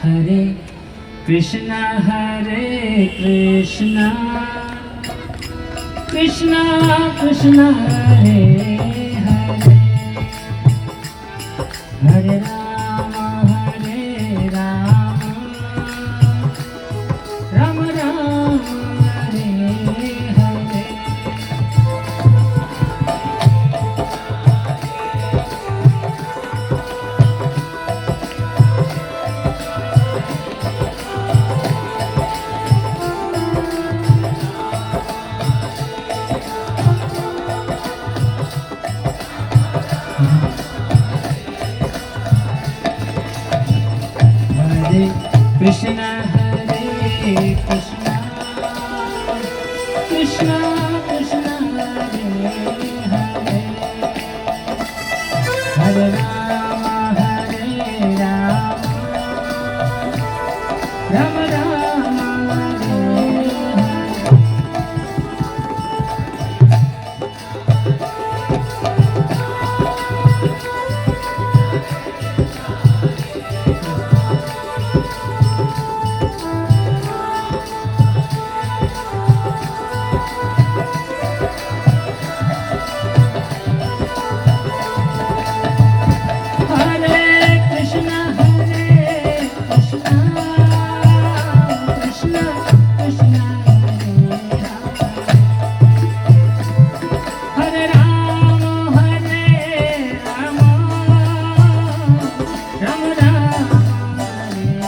हरे कृष्णा कृष्णा कृष्णा हरे हरे, हरे राम राम राम हरे हरे। हरे कृष्णा कृष्णा कृष्णा कृष्णा हरे हरे, हरे राम राम राम हरे हरे। कृष्णा कृष्णा कृष्णा हरे हरे राम राम राम हरे हरे।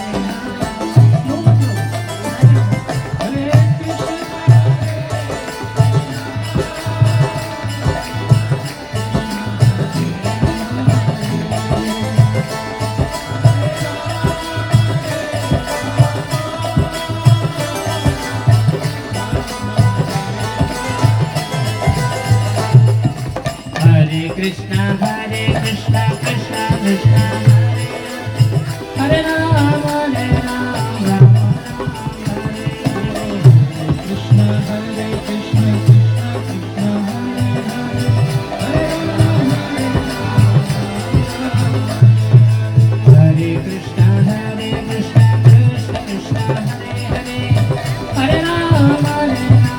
कृष्णा कृष्णा कृष्णा हरे हरे, हरे राम हरे कृष्णा कृष्णा कृष्णा हरे हरे, हरे राम राम हरे हरे।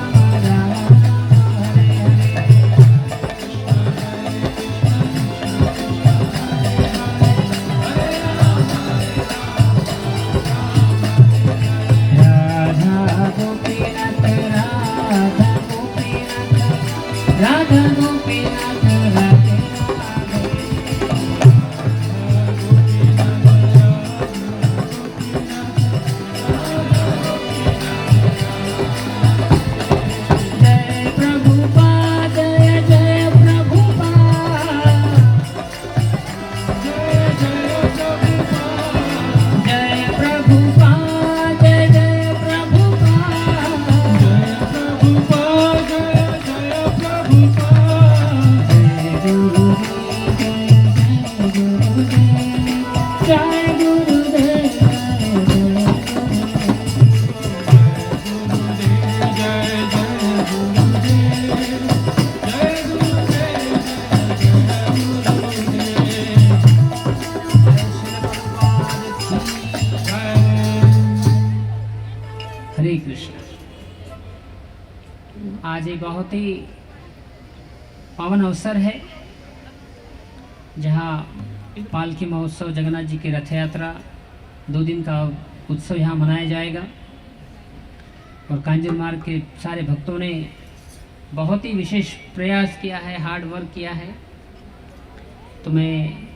राधा गोपीनाथ राधे जय प्रभुपाद जय प्रभुपाद, जय प्रभुपाद जय प्रभुपाद, जय गुरुदेव हरे कृष्ण। आज एक बहुत ही पावन अवसर है जहाँ पालकी महोत्सव, जगन्नाथ जी की रथ यात्रा 2 दिन का उत्सव यहाँ मनाया जाएगा और कांजूर मार्ग के सारे भक्तों ने बहुत ही विशेष प्रयास किया है, हार्ड वर्क किया है। तो मैं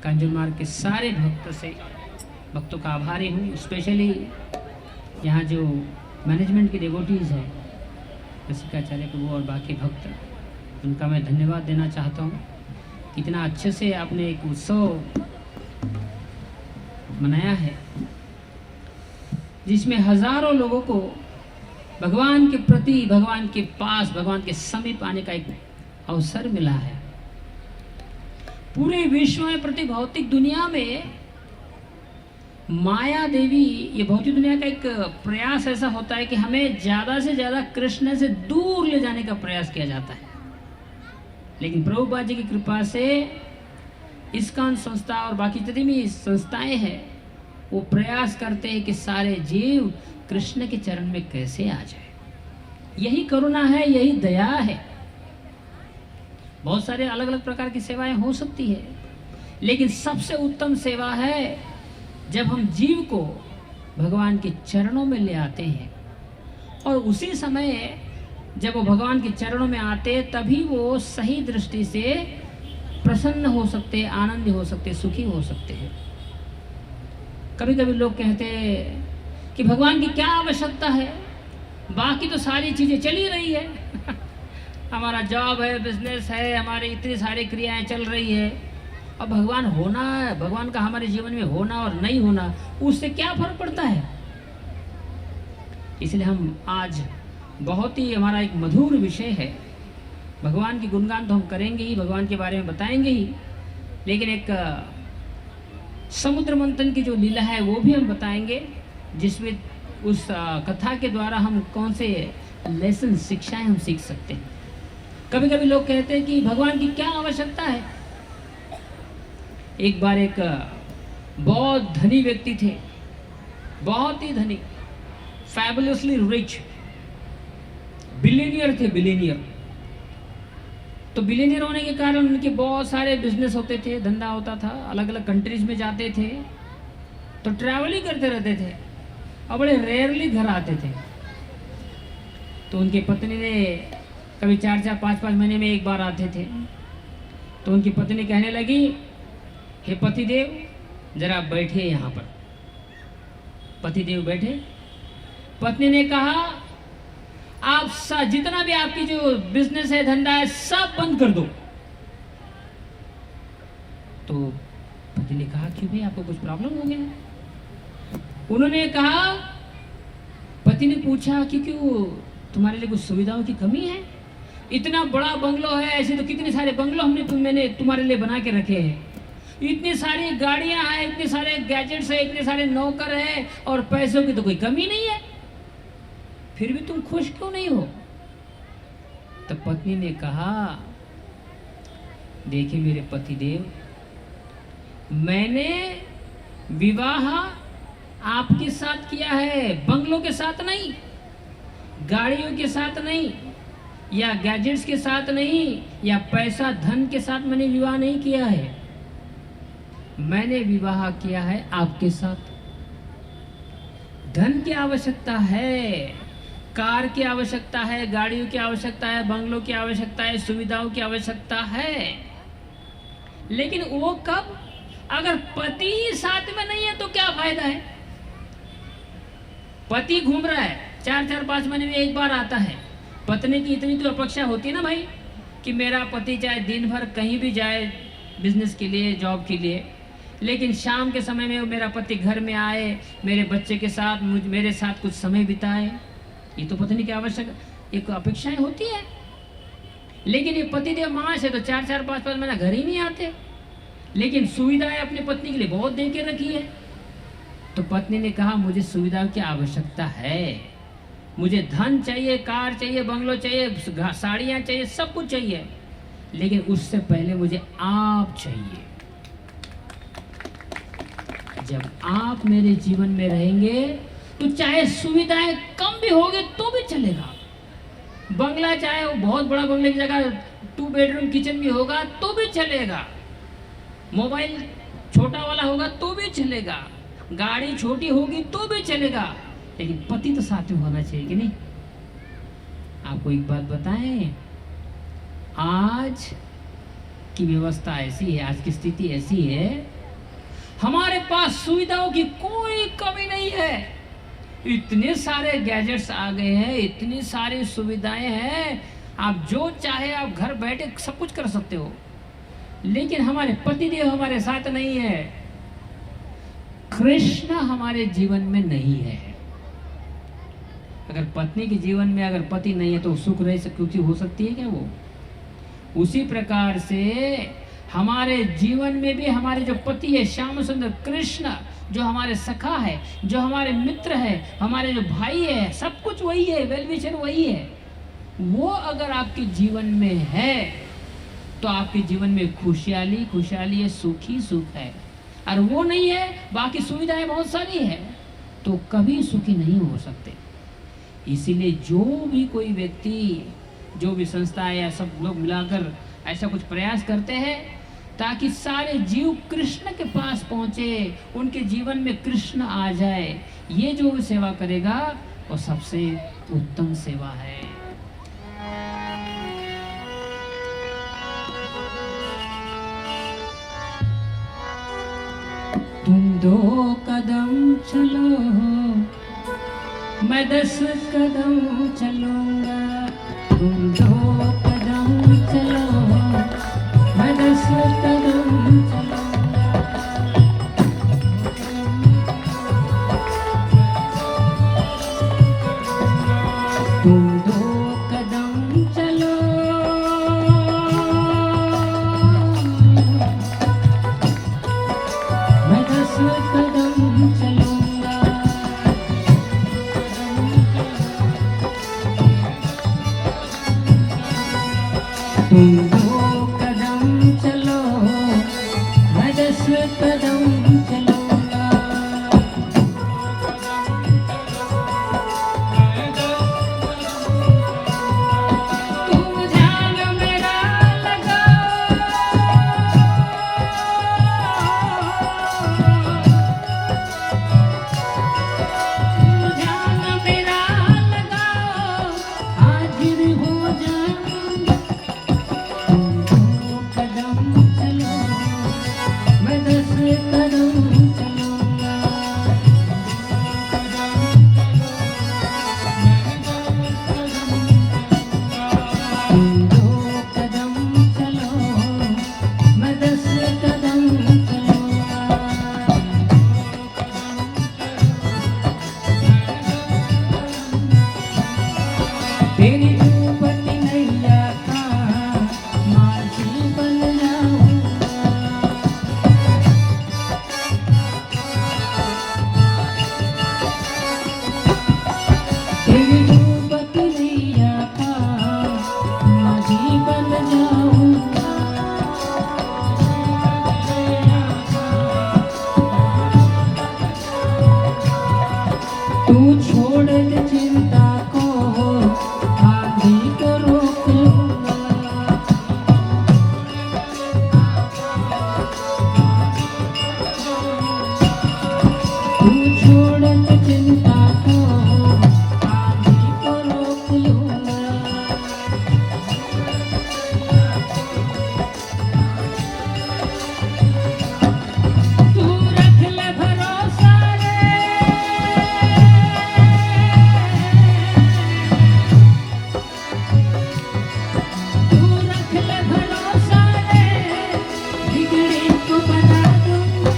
कांजूर मार्ग के सारे भक्तों का आभारी हूँ। स्पेशली यहाँ जो मैनेजमेंट के डिवोटीज़ हैं, रसिकाचार्य प्रभु और बाकी भक्त, उनका मैं धन्यवाद देना चाहता हूँ। इतना अच्छे से आपने एक उत्सव मनाया है जिसमें हजारों लोगों को भगवान के प्रति, भगवान के पास, भगवान के समीप आने का एक अवसर मिला है। पूरे विश्व में, प्रति भौतिक दुनिया में माया देवी, ये भौतिक दुनिया का एक प्रयास ऐसा होता है कि हमें ज़्यादा से ज़्यादा कृष्ण से दूर ले जाने का प्रयास किया जाता है। लेकिन प्रभुपाद जी की कृपा से इस्कॉन संस्था और बाकी जितनी भी संस्थाएं हैं वो प्रयास करते हैं कि सारे जीव कृष्ण के चरण में कैसे आ जाए। यही करुणा है, यही दया है। बहुत सारे अलग अलग प्रकार की सेवाएं हो सकती है, लेकिन सबसे उत्तम सेवा है जब हम जीव को भगवान के चरणों में ले आते हैं, और उसी समय जब वो भगवान के चरणों में आते तभी वो सही दृष्टि से प्रसन्न हो सकते, आनंद हो सकते, सुखी हो सकते हैं। कभी कभी लोग कहते हैं कि भगवान की क्या आवश्यकता है, बाकी तो सारी चीज़ें चल ही रही है हमारा जॉब है, बिजनेस है, हमारी इतनी सारी क्रियाएं चल रही है, अब भगवान होना है, भगवान का हमारे जीवन में होना और नहीं होना, उससे क्या फर्क पड़ता है। इसलिए हम आज बहुत ही, हमारा एक मधुर विषय है, भगवान की गुणगान तो हम करेंगे ही, भगवान के बारे में बताएंगे ही, लेकिन एक समुद्र मंथन की जो लीला है वो भी हम बताएंगे, जिसमें उस कथा के द्वारा हम कौन से लेसन, शिक्षाएं हम सीख सकते हैं। कभी कभी लोग कहते हैं कि भगवान की क्या आवश्यकता है। एक बार एक बहुत धनी व्यक्ति थे, बहुत ही धनी, फैबुलसली रिच, बिलियनियर थे, बिलियनियर। तो बिलियनियर होने के कारण उनके बहुत सारे बिजनेस होते थे, धंधा होता था, अलग अलग कंट्रीज में जाते थे, तो ट्रैवल ही करते रहते थे और बड़े रेयरली घर आते थे। तो उनकी पत्नी ने, कभी 4-4, 5-5 महीने में एक बार आते थे, तो उनकी पत्नी कहने लगी, हे पतिदेव जरा बैठे यहाँ पर। पतिदेव बैठे। पत्नी ने कहा, आप जितना भी आपकी जो बिजनेस है, धंधा है, सब बंद कर दो। तो पति ने कहा, क्यों भाई, आपको कुछ प्रॉब्लम हो गया? उन्होंने कहा, पति ने पूछा कि क्यों, तुम्हारे लिए कुछ सुविधाओं की कमी है? इतना बड़ा बंगलो है, ऐसे तो कितने सारे बंगलो मैंने तुम्हारे लिए बना के रखे हैं, इतनी सारी गाड़ियां हैं, इतने सारे गैजेट्स हैं, इतने सारे नौकर हैं, और पैसों की तो कोई कमी नहीं है, फिर भी तुम खुश क्यों नहीं हो? तब पत्नी ने कहा, देखिए मेरे पतिदेव, मैंने विवाह आपके साथ किया है, बंगलों के साथ नहीं, गाड़ियों के साथ नहीं, या गैजेट्स के साथ नहीं, या पैसा धन के साथ मैंने विवाह नहीं किया है। मैंने विवाह किया है आपके साथ। धन की आवश्यकता है, कार की आवश्यकता है, गाड़ियों की आवश्यकता है, बंगलों की आवश्यकता है, सुविधाओं की आवश्यकता है, लेकिन वो कब? अगर पति ही साथ में नहीं है तो क्या फायदा है? पति घूम रहा है, 4-4, 5 महीने में एक बार आता है, पत्नी की इतनी तो अपेक्षा होती है ना भाई, कि मेरा पति चाहे दिन भर कहीं भी जाए बिजनेस के लिए, जॉब के लिए, लेकिन शाम के समय में मेरा पति घर में आए, मेरे बच्चे के साथ, मेरे साथ कुछ समय बिताए। ये तो पत्नी की आवश्यक एक अपेक्षाएं होती है। लेकिन ये पतिदेव मास है तो 4-4, 5-5 महीना घर ही नहीं आते, लेकिन सुविधाएं अपनी पत्नी के लिए बहुत दे के रखी है। तो पत्नी ने कहा, मुझे सुविधाओं की आवश्यकता है, मुझे धन चाहिए, कार चाहिए, बंगलो चाहिए, साड़ियाँ चाहिए, सब कुछ चाहिए, लेकिन उससे पहले मुझे आप चाहिए। जब आप मेरे जीवन में रहेंगे तो चाहे सुविधाएं कम भी होगी तो भी चलेगा, बंगला चाहे वो बहुत बड़ा बंगले की जगह 2 बेडरूम किचन भी होगा तो भी चलेगा, मोबाइल छोटा वाला होगा तो भी चलेगा, गाड़ी छोटी होगी तो भी चलेगा, लेकिन पति तो साथ में होना चाहिए कि नहीं? आपको एक बात बताएं, आज की व्यवस्था ऐसी है, आज की स्थिति ऐसी है, हमारे पास सुविधाओं की कोई कमी नहीं है, इतने सारे गैजेट्स आ गए हैं, इतनी सारी सुविधाएं हैं, आप जो चाहे आप घर बैठे सब कुछ कर सकते हो, लेकिन हमारे पतिदेव हमारे साथ नहीं है, कृष्ण हमारे जीवन में नहीं है। अगर पत्नी के जीवन में अगर पति नहीं है तो सुख रह सकती हो सकती है क्या वो? उसी प्रकार से हमारे जीवन में भी हमारे जो पति है, श्याम सुंदर कृष्ण, जो हमारे सखा है, जो हमारे मित्र है, हमारे जो भाई है, सब कुछ वही है, वेल विशर वही है, वो अगर आपके जीवन में है तो आपके जीवन में खुशहाली खुशहाली है, सुख ही सुख है। और वो नहीं है, बाकी सुविधाएं बहुत सारी है, तो कभी सुखी नहीं हो सकते। इसीलिए जो भी कोई व्यक्ति, जो भी संस्था या सब लोग मिलाकर ऐसा कुछ प्रयास करते हैं ताकि सारे जीव कृष्ण के पास पहुंचे, उनके जीवन में कृष्ण आ जाए, ये जो सेवा करेगा वो सबसे उत्तम सेवा है। तुम 2 कदम चलो, मैं 10 कदम चलूंगा। तुम 2 कदम चलो, मैं 10 कदम चलूंगा। तुम 2 कदम चलो, मैं 10 कदम चलूंगा। तुम 2 कदम चलो, मैं 10 कदम चलूंगा। तुम ध्यान मेरा लगाओ, तुम ध्यान मेरा लगाओ, हाजिर हो जाऊं। तुम 2 कदम चलो, मैं 10 कदम चलूंगा। तुम 2 कदम चलो, मैं 10 कदम चलूंगा। तेरी डूबती नैया का माझी बन जाऊंगा। तेरी डूबती नैया का माझी बन जाऊंगा। तू छोड़ दे चिंता को, आंधी को रोक लूंगा। तू छोड़ दे चिंता को, आंधी को रोक लूंगा। तू रख ले भरोसा रे, तू रख ले भरोसा रे, बिगड़ी को बना दूंगा।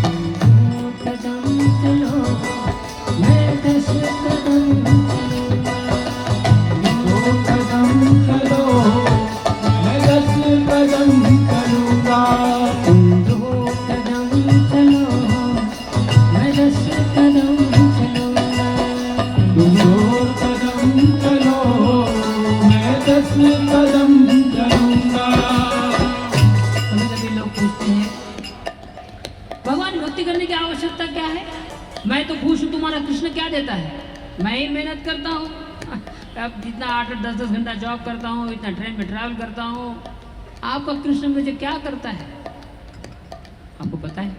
तुम 2 कदम चलो, मैं 10 कदम चलूंगा। 2 कदम चलो, मैं 10 कदम चलूंगा। तुम 2 कदम चलो, मैं 10 कदम चलूंगा। तुम 2 कदम चलो, मैं 10 कदम चलूंगा। कभी कभी लोग पूछते हैं भगवान भक्ति करने की आवश्यकता क्या है? मैं तो खुश हूँ, तुम्हारा कृष्ण क्या देता है? मैं ही मेहनत करता हूँ, अब जितना 8-8 10-10 घंटा जॉब करता हूँ, इतना ट्रेन में ट्रैवल करता हूँ, आपका कृष्ण मुझे क्या करता है? आपको पता है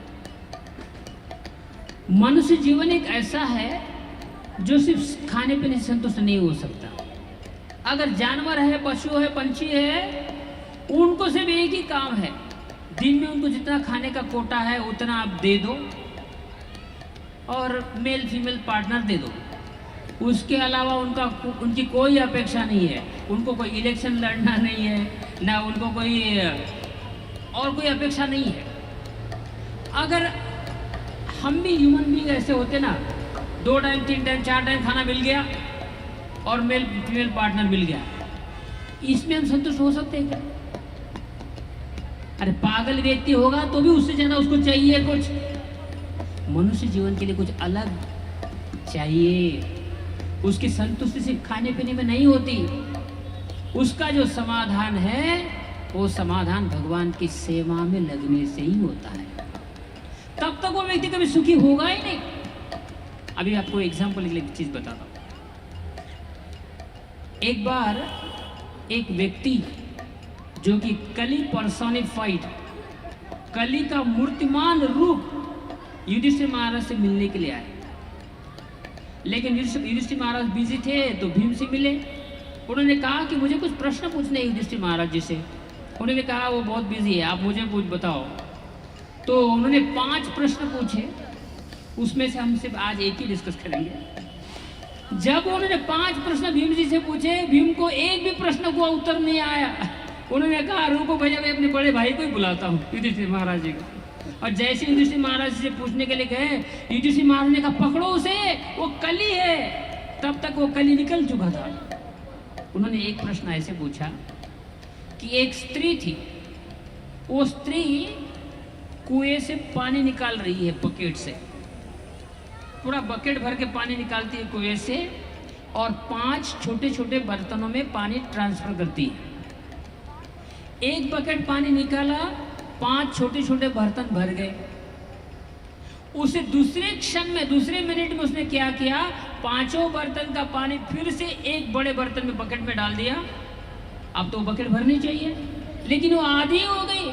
मनुष्य जीवन एक ऐसा है जो सिर्फ खाने पीने से संतुष्ट नहीं हो सकता। अगर जानवर है, पशु है, पंछी है, उनको सिर्फ एक ही काम है, दिन में उनको जितना खाने का कोटा है उतना आप दे दो और मेल फीमेल पार्टनर दे दो। उसके अलावा उनकी कोई अपेक्षा नहीं है, उनको कोई इलेक्शन लड़ना नहीं है, ना उनको कोई और कोई अपेक्षा नहीं है। अगर हम भी ह्यूमन बीइंग ऐसे होते ना, 2 टाइम 3 टाइम 4 टाइम खाना मिल गया और मेल फीमेल पार्टनर मिल गया, इसमें हम संतुष्ट हो सकते हैं क्या? अरे पागल व्यक्ति होगा तो भी उससे ज्यादा उसको चाहिए कुछ। मनुष्य जीवन के लिए कुछ अलग चाहिए। उसकी संतुष्टि सिर्फ खाने पीने में नहीं होती, उसका जो समाधान है वो समाधान भगवान की सेवा में लगने से ही होता है। व्यक्ति कभी सुखी होगा ही नहीं। अभी आपको एग्जाम्पल के लिए एक चीज बताता हूं। एक बार एक व्यक्ति जो कि कली पर्सोनिफाइड, कली का मूर्तिमान रूप युधिष्ठिर महाराज से मिलने के लिए आए। लेकिन युधिष्ठिर महाराज बिजी थे तो भीम से मिले। उन्होंने कहा कि मुझे कुछ प्रश्न पूछने हैं युधिष्ठिर महाराज जी से। उन्होंने कहा वो बहुत बिजी है, आप मुझे कुछ बताओ। तो उन्होंने 5 प्रश्न पूछे, उसमें से हम सिर्फ आज एक ही डिस्कस करेंगे। जब उन्होंने 5 प्रश्न भीम जी से पूछे, भीम को एक भी प्रश्न को उत्तर नहीं आया। उन्होंने कहा रुको भैया, मैं अपने बड़े भाई को ही बुलाता हूँ, युधिष्ठिर महाराज जी को। और जैसे युधिष्ठिर महाराज जी से पूछने के लिए गए, युधिष्ठिर महाराज ने कहा पकड़ो उसे, वो कली है। तब तक वो कली निकल चुका था। उन्होंने एक प्रश्न ऐसे पूछा कि एक स्त्री थी, वो स्त्री कुएं से पानी निकाल रही है, बकेट से पूरा बकेट भर के पानी निकालती है कुएं से, और 5 छोटे छोटे बर्तनों में पानी ट्रांसफर करती है। एक बकेट पानी निकाला, 5 छोटे छोटे बर्तन भर गए। उसे दूसरे क्षण में, दूसरे मिनट में उसने क्या किया, 5 बर्तन का पानी फिर से एक बड़े बर्तन में, बकेट में डाल दिया। अब तो बकेट भरनी चाहिए, लेकिन वो आधी हो गई।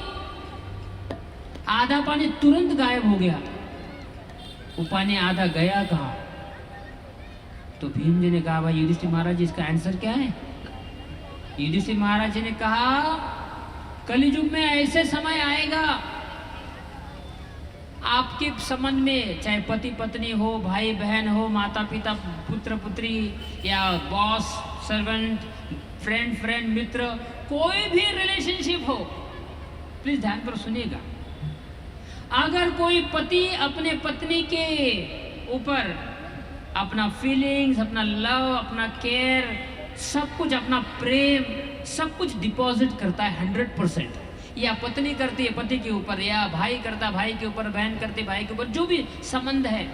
आधा पानी तुरंत गायब हो गया। वो पानी आधा गया कहाँ? तो भीम जी ने कहा भाई युधिष्ठिर महाराज जी, इसका आंसर क्या है? युधिष्ठिर महाराज जी ने कहा कलियुग में ऐसे समय आएगा, आपके संबंध में चाहे पति पत्नी हो, भाई बहन हो, माता पिता, पुत्र पुत्री, या बॉस सर्वेंट, फ्रेंड मित्र, कोई भी रिलेशनशिप हो, प्लीज ध्यान पर सुनिएगा। अगर कोई पति अपने पत्नी के ऊपर अपना फीलिंग्स, अपना लव, अपना केयर, सब कुछ, अपना प्रेम, सब कुछ डिपॉजिट करता है 100%, या पत्नी करती है पति के ऊपर, या भाई करता है भाई के ऊपर, बहन करती है भाई के ऊपर, जो भी संबंध है,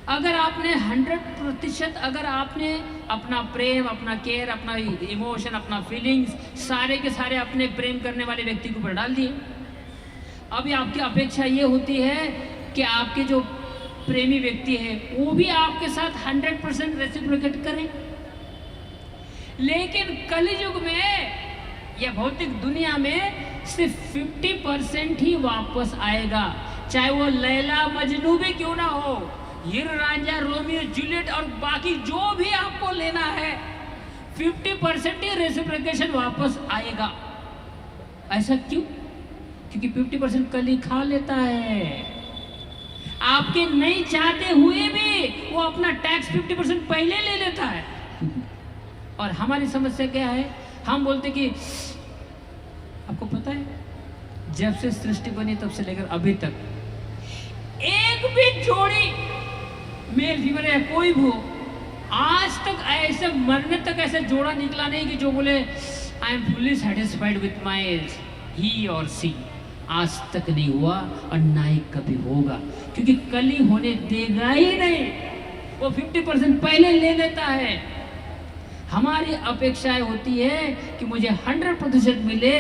अगर आपने 100%, अगर आपने अपना प्रेम, अपना केयर, अपना इमोशन, अपना फीलिंग्स सारे के सारे अपने प्रेम करने वाले व्यक्ति के ऊपर डाल दिए, अभी आपकी अपेक्षा ये होती है कि आपके जो प्रेमी व्यक्ति है वो भी आपके साथ 100% रेसिप्रोकेट करें। लेकिन कलियुग में या भौतिक दुनिया में सिर्फ 50% ही वापस आएगा, चाहे वो लैला मजनू भी क्यों ना हो, हीर रांझा, रोमियो जूलियट और बाकी जो भी आपको लेना है, 50% ही रेसिप्रोकेशन वापस आएगा। ऐसा क्यों? क्योंकि 50% कली खा लेता है। आपके नहीं चाहते हुए भी वो अपना टैक्स 50% पहले ले लेता है। और हमारी समस्या क्या है, हम बोलते कि आपको पता है जब से सृष्टि बनी तब से लेकर अभी तक एक भी जोड़ी मेल फीमेल या कोई भी हो, आज तक ऐसे मरने तक ऐसा जोड़ा निकला नहीं कि जो बोले I am fully satisfied with my ही और सी। आज तक नहीं हुआ और ना ही कभी होगा, क्योंकि कली होने देगा ही नहीं। वो 50% पहले ले लेता है। हमारी अपेक्षाएं होती है कि मुझे 100% मिले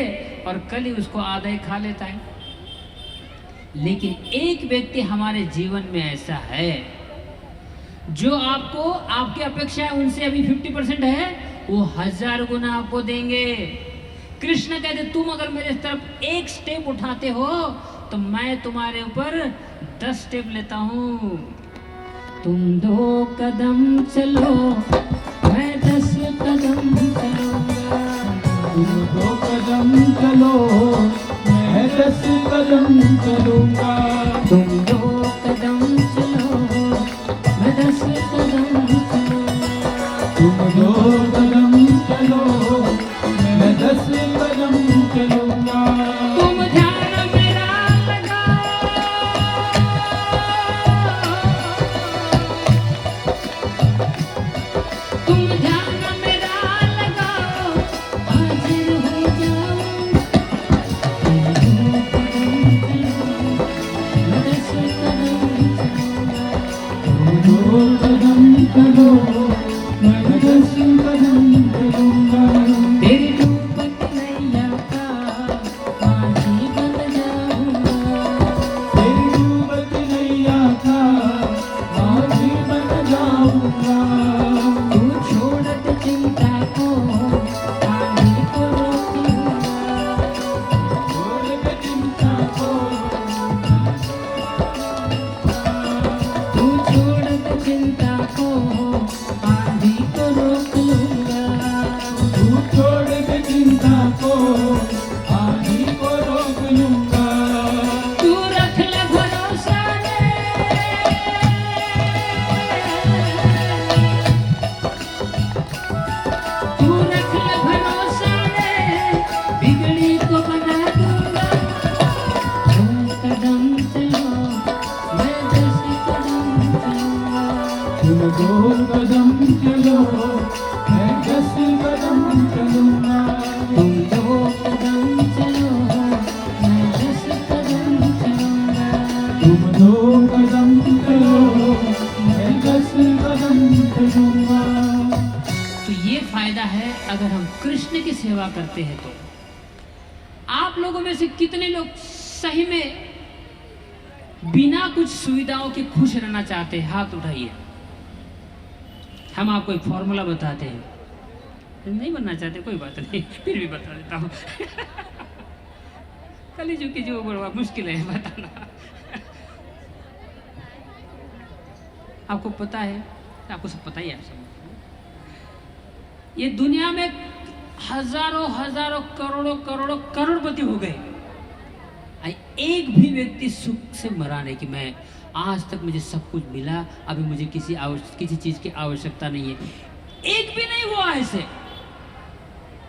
और कली उसको आधा ही खा लेता है। लेकिन एक व्यक्ति हमारे जीवन में ऐसा है जो आपको, आपकी अपेक्षा उनसे अभी 50% है, वो 1000 गुना आपको देंगे। कृष्ण कहते तुम अगर मेरे तरफ एक स्टेप उठाते हो तो मैं तुम्हारे ऊपर 10 स्टेप लेता हूँ। तुम 2 कदम चलो मैं 10 कदम चलूंगा। तुम 2 कदम चलो मैं 10 कदम चलूंगा। तुम 2 कदम चलो मैं 10 कदम चलूंगा। तुम 2 कदम चलो मैं 10 कदम चलूंगा। तुम ध्यान मेरा लगाओ, तुम ध्यान मेरा लगाओ, हाजिर हो जाऊं। तुम 2 कदम चलो मैं 10 कदम चलूंगा। तुम 2 कदम चलो मैं 10 कदम चलूंगा। तेरी डूबती नैया का दो कदम चलो मैं 10 कदम चलूंगा। तो ये फायदा है अगर हम कृष्ण की सेवा करते हैं तो। आप लोगों में से कितने लोग सही में बिना कुछ सुविधाओं के खुश रहना चाहते हैं? हाथ उठाइए। हम आपको एक फॉर्मूला बताते हैं। नहीं बनना चाहते कोई बात नहीं, फिर भी बता देता हूँ। कलिजुग की जो बड़ा मुश्किल है बताना। आपको पता है, आपको सब पता ही है, आप सब ये दुनिया में हजारों हजारों करोड़ों करोड़ों करोड़पति हो गए, एक भी व्यक्ति सुख से मरा नहीं कि मैं आज तक मुझे सब कुछ मिला, अभी मुझे किसी चीज की आवश्यकता नहीं है। एक भी नहीं हुआ ऐसे,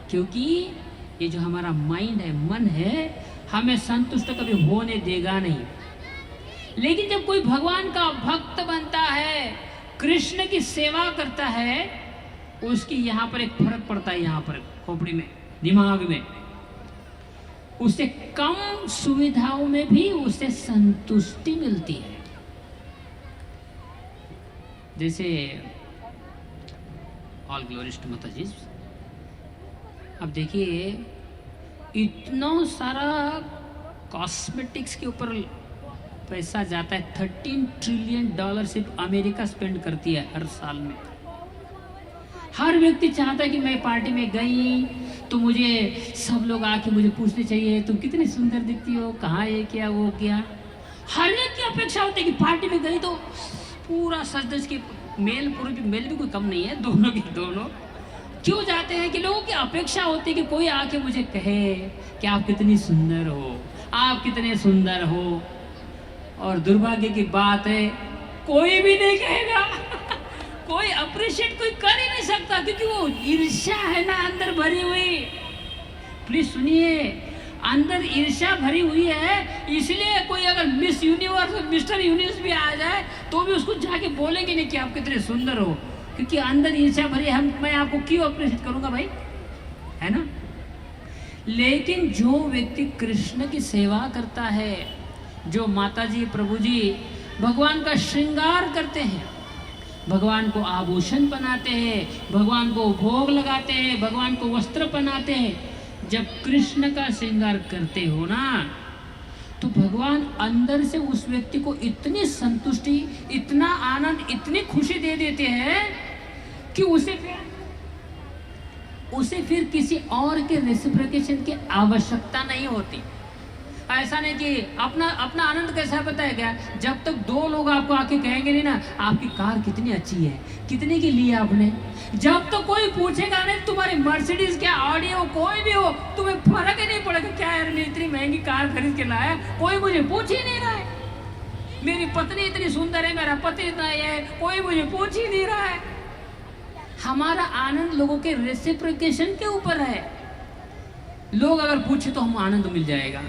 क्योंकि ये जो हमारा माइंड है, मन है, हमें संतुष्ट कभी होने देगा नहीं। लेकिन जब कोई भगवान का भक्त बनता है, कृष्ण की सेवा करता है, उसकी यहाँ पर एक फर्क पड़ता है, यहाँ पर खोपड़ी में, दिमाग में, उसे कम सुविधाओं में भी उसे संतुष्टि मिलती है। जैसे ऑल ग्लोरीज टू माता जी। अब देखिए इतना सारा कॉस्मेटिक्स के ऊपर पैसा जाता है, $13 ट्रिलियन सिर्फ अमेरिका स्पेंड करती है हर साल में। हर व्यक्ति चाहता है कि मैं पार्टी में गई तो मुझे सब लोग आके मुझे पूछने चाहिए तुम कितनी सुंदर दिखती हो, कहाँ ये किया वो किया। हर एक की अपेक्षा होती है कि पार्टी में गई तो पूरा सज धज के, मेल भी कोई कम नहीं है, दोनों के दोनों क्यों जाते हैं कि लोगों की अपेक्षा होती है कि कोई आके मुझे कहे कि आप कितनी सुंदर हो, आप कितने सुंदर हो। और दुर्भाग्य की बात है कोई भी नहीं कहेगा, कोई अप्रिशिएट कोई कर ही नहीं सकता, क्योंकि वो ईर्ष्या है ना अंदर भरी हुई। प्लीज सुनिए, अंदर ईर्ष्या भरी हुई है, इसलिए कोई अगर मिस यूनिवर्स और मिस्टर यूनिवर्स भी आ जाए तो भी उसको जाके बोलेंगे नहीं कि आप कितने सुंदर हो, क्योंकि अंदर ईर्ष्या भरी है। मैं आपको क्यों अप्रिशिएट करूंगा भाई, है ना। लेकिन जो व्यक्ति कृष्ण की सेवा करता है, जो माता जी प्रभु जी भगवान का श्रृंगार करते हैं, भगवान को आभूषण बनाते हैं, भगवान को भोग लगाते हैं, भगवान को वस्त्र पहनाते हैं, जब कृष्ण का श्रृंगार करते हो ना, तो भगवान अंदर से उस व्यक्ति को इतनी संतुष्टि, इतना आनंद, इतनी खुशी दे देते हैं कि उसे फिर किसी और के रेसिप्रोकेशन की आवश्यकता नहीं होती। ऐसा नहीं कि अपना आनंद कैसा पता है क्या, जब तक दो लोग आपको आके कहेंगे नहीं ना आपकी कार कितनी अच्छी है, कितने की ली आपने, जब तो कोई पूछेगा नहीं तुम्हारी मर्सिडीज क्या, ऑडी हो, कोई भी हो, तुम्हें फर्क ही नहीं पड़ेगा क्या यार मैं इतनी महंगी कार खरीद के लाया, कोई मुझे पूछ ही नहीं रहा है। मेरी पत्नी इतनी सुंदर है, मेरा पति इतना है, कोई मुझे पूछ ही नहीं रहा है। हमारा आनंद लोगों के रेसिप्रोकेशन के ऊपर है। लोग अगर पूछे तो हम आनंद मिल जाएगा।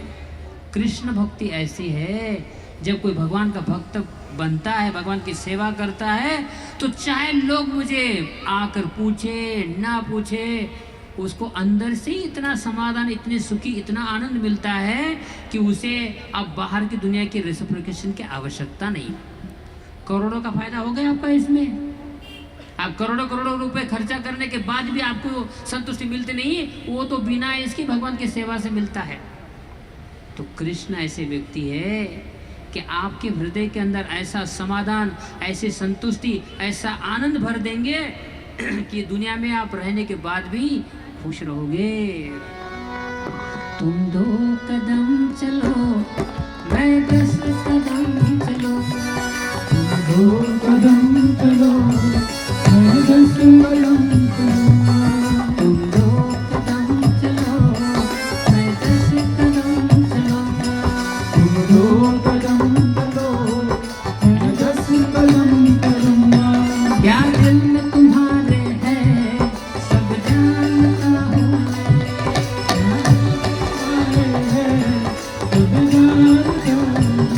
कृष्ण भक्ति ऐसी है, जब कोई भगवान का भक्त बनता है, भगवान की सेवा करता है, तो चाहे लोग मुझे आकर पूछे ना पूछे, उसको अंदर से इतना समाधान, इतनी सुखी, इतना आनंद मिलता है कि उसे अब बाहर की दुनिया की रेसिप्रोकेशन की आवश्यकता नहीं। करोड़ों का फायदा हो गया आपका इसमें। आप करोड़ों करोड़ों रुपए खर्चा करने के बाद भी आपको संतुष्टि मिलती नहीं, वो तो बिना इसकी भगवान की सेवा से मिलता है। तो कृष्ण ऐसे व्यक्ति है कि आपके हृदय के अंदर ऐसा समाधान, ऐसी संतुष्टि, ऐसा आनंद भर देंगे कि दुनिया में आप रहने के बाद भी खुश रहोगे। तुम 2 कदम चलो मैं 10 कदम चलो, तुम 2 कदम चलो मैं 10 कदम चलूंगा। तुम 2 कदम चलो मैं 10 कदम चलूंगा। तुम 2 कदम चलो मैं 10 कदम चलूंगा। क्या दिल में तुम्हारे है सब जानता हूँ मैं, सब जानता हूँ।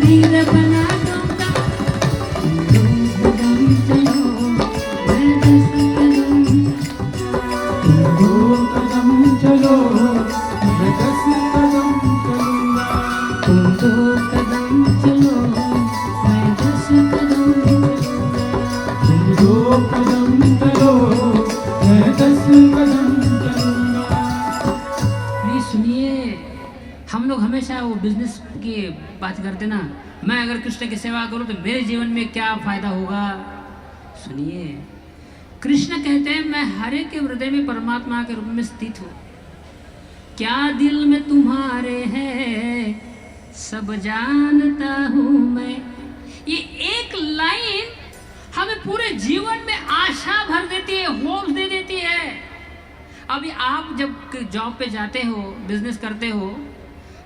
वीर बना दूंगा। तुम 2 कदम चलो मैं 10 कदम चलूंगा। तुम 2 कदम चलो मैं 10 कदम चलूंगा। प्लीज सुनिए, हम लोग हमेशा वो बिजनेस की बात करते ना, मैं अगर कृष्ण की सेवा करूं तो मेरे जीवन में क्या फायदा होगा। सुनिए, कृष्ण कहते हैं मैं हर एक के हृदय में परमात्मा के रूप में स्थित हूं। क्या दिल में तुम्हारे है सब जानता हूं मैं। ये एक लाइन हमें पूरे जीवन में आशा भर देती है, होप दे देती है। अभी आप जब जॉब पे जाते हो, बिजनेस करते हो,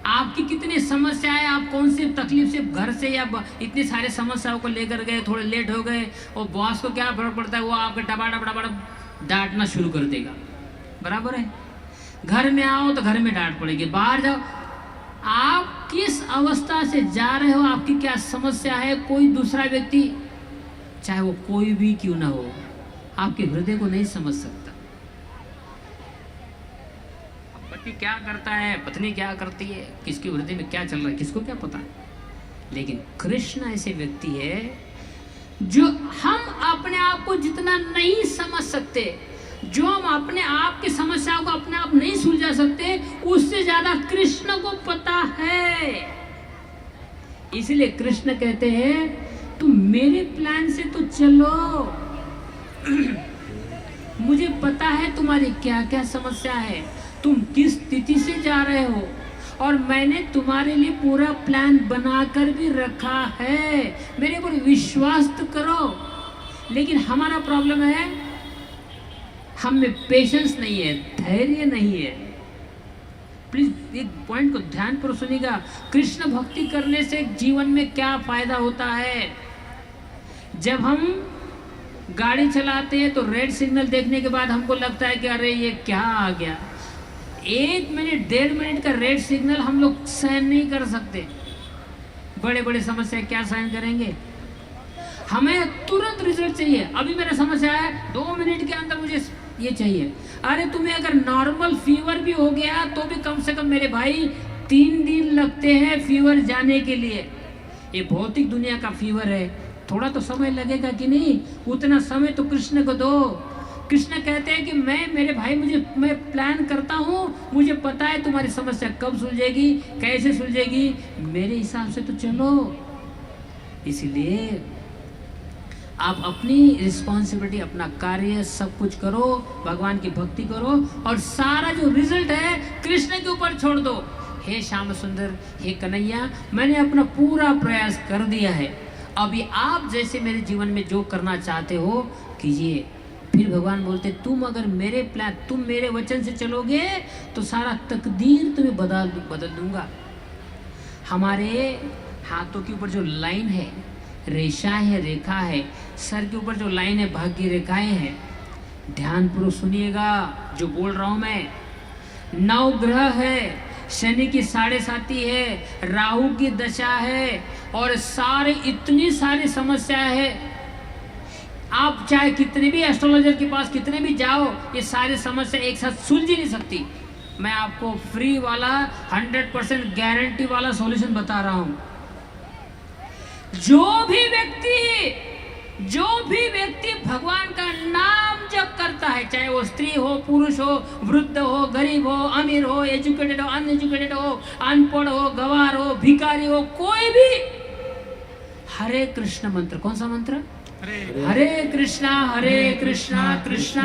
आपकी कितनी समस्याएं, आप कौन सी तकलीफ से घर से या इतनी सारी समस्याओं को लेकर गए, थोड़े लेट हो गए, और बॉस को क्या फर्क पड़ता है, वो आपके टबाड़ा डांटना शुरू कर देगा। बराबर है। घर में आओ तो घर में डांट पड़ेगी, बाहर जाओ, आप किस अवस्था से जा रहे हो, आपकी क्या समस्या है, कोई दूसरा व्यक्ति चाहे वो कोई भी क्यों ना हो, आपके हृदय को नहीं समझ सकता। पति क्या करता है, पत्नी क्या करती है, किसके हृदय में क्या चल रहा है, किसको क्या पता। लेकिन कृष्ण ऐसे व्यक्ति है जो हम अपने आप को जितना नहीं समझ सकते, जो हम अपने आप की समस्याओं को अपने आप नहीं सुलझा सकते, उससे ज्यादा कृष्ण को पता है। इसलिए कृष्ण कहते हैं तुम मेरे प्लान से तो चलो। मुझे पता है तुम्हारी क्या क्या समस्या है, तुम किस स्थिति से जा रहे हो, और मैंने तुम्हारे लिए पूरा प्लान बनाकर भी रखा है। मेरे पर विश्वास तो करो। लेकिन हमारा प्रॉब्लम है, हम में पेशेंस नहीं है, धैर्य नहीं है। प्लीज एक पॉइंट को ध्यान पर सुनिएगा, कृष्ण भक्ति करने से जीवन में क्या फायदा होता है। जब हम गाड़ी चलाते हैं तो रेड सिग्नल देखने के बाद हमको लगता है कि अरे ये क्या आ गया। 1 मिनट 1.5 मिनट का रेड सिग्नल हम लोग सहन नहीं कर सकते। बड़े बड़े समस्या क्या सहन करेंगे। हमें तुरंत रिजल्ट चाहिए। अभी मेरा समस्या है, 2 मिनट के अंदर मुझे ये चाहिए। अरे तुम्हें अगर नॉर्मल फीवर भी हो गया तो भी कम से कम मेरे भाई 3 दिन लगते हैं फीवर जाने के लिए। ये भौतिक दुनिया का फीवर है, थोड़ा तो समय लगेगा कि नहीं, उतना समय तो कृष्ण को दो। कृष्ण कहते हैं कि मेरे भाई मैं प्लान करता हूँ, मुझे पता है तुम्हारी समस्या कब सुलझेगी, कैसे सुलझेगी, मेरे हिसाब से तो चलो। इसलिए आप अपनी रिस्पॉन्सिबिलिटी, अपना कार्य सब कुछ करो, भगवान की भक्ति करो, और सारा जो रिजल्ट है कृष्ण के ऊपर छोड़ दो। हे श्याम सुंदर, हे कन्हैया, मैंने अपना पूरा प्रयास कर दिया है, अभी आप जैसे मेरे जीवन में जो करना चाहते हो कीजिए। फिर भगवान बोलते तुम मेरे वचन से चलोगे तो सारा तकदीर तुम्हें बदल दूंगा। हमारे हाथों के ऊपर जो लाइन है, रेशा है, रेखा है, सर के ऊपर जो लाइन है, भाग्य रेखाएं हैं। ध्यानपूर्वक सुनिएगा जो बोल रहा हूं मैं। 9 ग्रह है, शनि की 7.5 है, राहु की दशा है, और इतनी सारी समस्या है। आप चाहे कितने भी एस्ट्रोलॉजर के पास कितने भी जाओ, ये सारी समस्या एक साथ सुलझ ही नहीं सकती। मैं आपको फ्री वाला 100% गारंटी वाला सॉल्यूशन बता रहा हूं। जो भी व्यक्ति भगवान का नाम जप करता है, चाहे वो स्त्री हो, पुरुष हो, वृद्ध हो, गरीब हो, अमीर हो, एजुकेटेड हो, अनएजुकेटेड हो, अनपढ़ हो, गवार हो, भिखारी हो, कोई भी हरे कृष्ण मंत्र, कौन सा मंत्र? हरे कृष्णा कृष्णा कृष्णा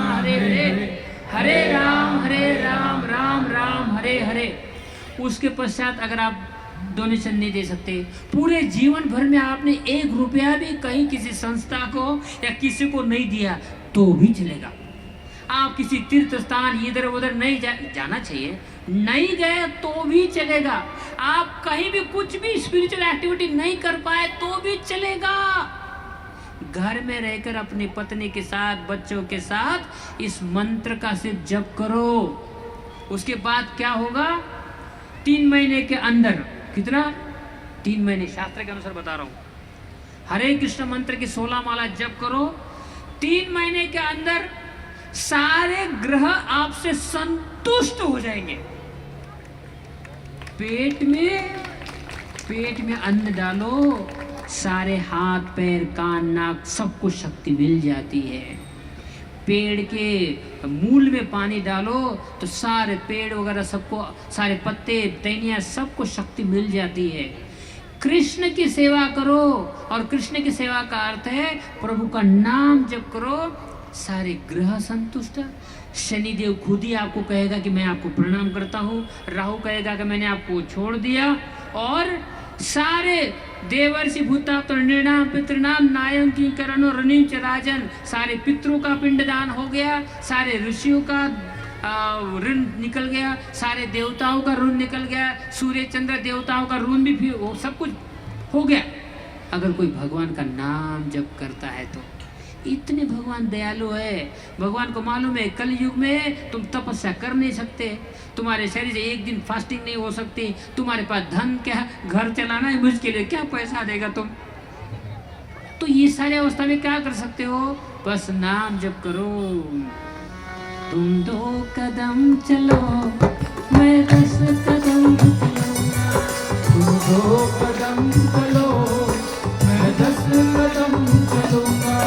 हरे हरे, हरे राम राम राम हरे हरे। उसके पश्चात अगर आप डोनेशन नहीं दे सकते, पूरे जीवन भर में आपने 1 रुपया भी कहीं किसी संस्था को या किसी को नहीं दिया तो भी चलेगा। आप किसी तीर्थ स्थान इधर उधर नहीं जाना चाहिए, नहीं गए तो भी चलेगा। आप कहीं भी कुछ भी स्पिरिचुअल एक्टिविटी नहीं कर पाए तो भी चलेगा। घर में रहकर अपनी पत्नी के साथ, बच्चों के साथ इस मंत्र का सिर्फ जप करो। उसके बाद क्या होगा, 3 महीने के अंदर कितना, 3 महीने शास्त्र के अनुसार बता रहा हूँ। हरे कृष्ण मंत्र की 16 माला जप करो, 3 महीने के अंदर सारे ग्रह आपसे संतुष्ट हो जाएंगे। पेट में अन्न डालो, सारे हाथ पैर कान नाक सबको शक्ति मिल जाती है। पेड़ के मूल में पानी डालो तो सारे पेड़ वगैरह सबको, सारे पत्ते टहनियाँ सबको शक्ति मिल जाती है। कृष्ण की सेवा करो, और कृष्ण की सेवा का अर्थ है प्रभु का नाम जप करो, सारे ग्रह संतुष्ट। शनिदेव खुद ही आपको कहेगा कि मैं आपको प्रणाम करता हूँ, राहु कहेगा कि मैंने आपको छोड़ दिया, और सारे देवर्षि भूताप्त नृणाम पितृणाम नायम की करणो रणीम च राजन, सारे पितरों का पिंडदान हो गया, सारे ऋषियों का ऋण निकल गया, सारे देवताओं का ऋण निकल गया, सूर्य चंद्र देवताओं का ऋण भी वो सब कुछ हो गया। अगर कोई भगवान का नाम जप करता है तो इतने भगवान दयालु है। भगवान को मालूम है कल युग में तुम तपस्या कर नहीं सकते, तुम्हारे शरीर से एक दिन फास्टिंग नहीं हो सकती, तुम्हारे पास धन क्या, घर चलाना है मुश्किल है, क्या पैसा देगा तुम। तो ये सारे अवस्था में क्या कर सकते हो, बस नाम जप करो। तुम 2 कदम चलो मैं 10 कदम चलूंगा, तुम 2 कदम चलो मैं 10 कदम चलूंगा,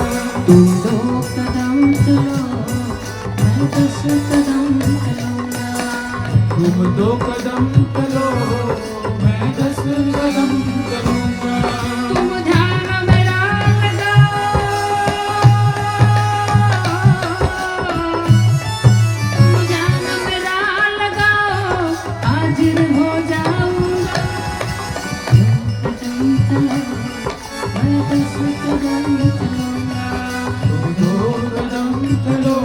तुम 2 कदम चलो मैं 10 कदम चलूंगा, तुम 2 कदम चलो मैं 10 कदम चलूंगा। तुम ध्यान मेरा लगाओ, तुम ध्यान मेरा लगाओ, हाजिर हो जाऊंगा। तुम कदम चलो मैं 10 कदम चलूंगा, तुम 2 कदम चलो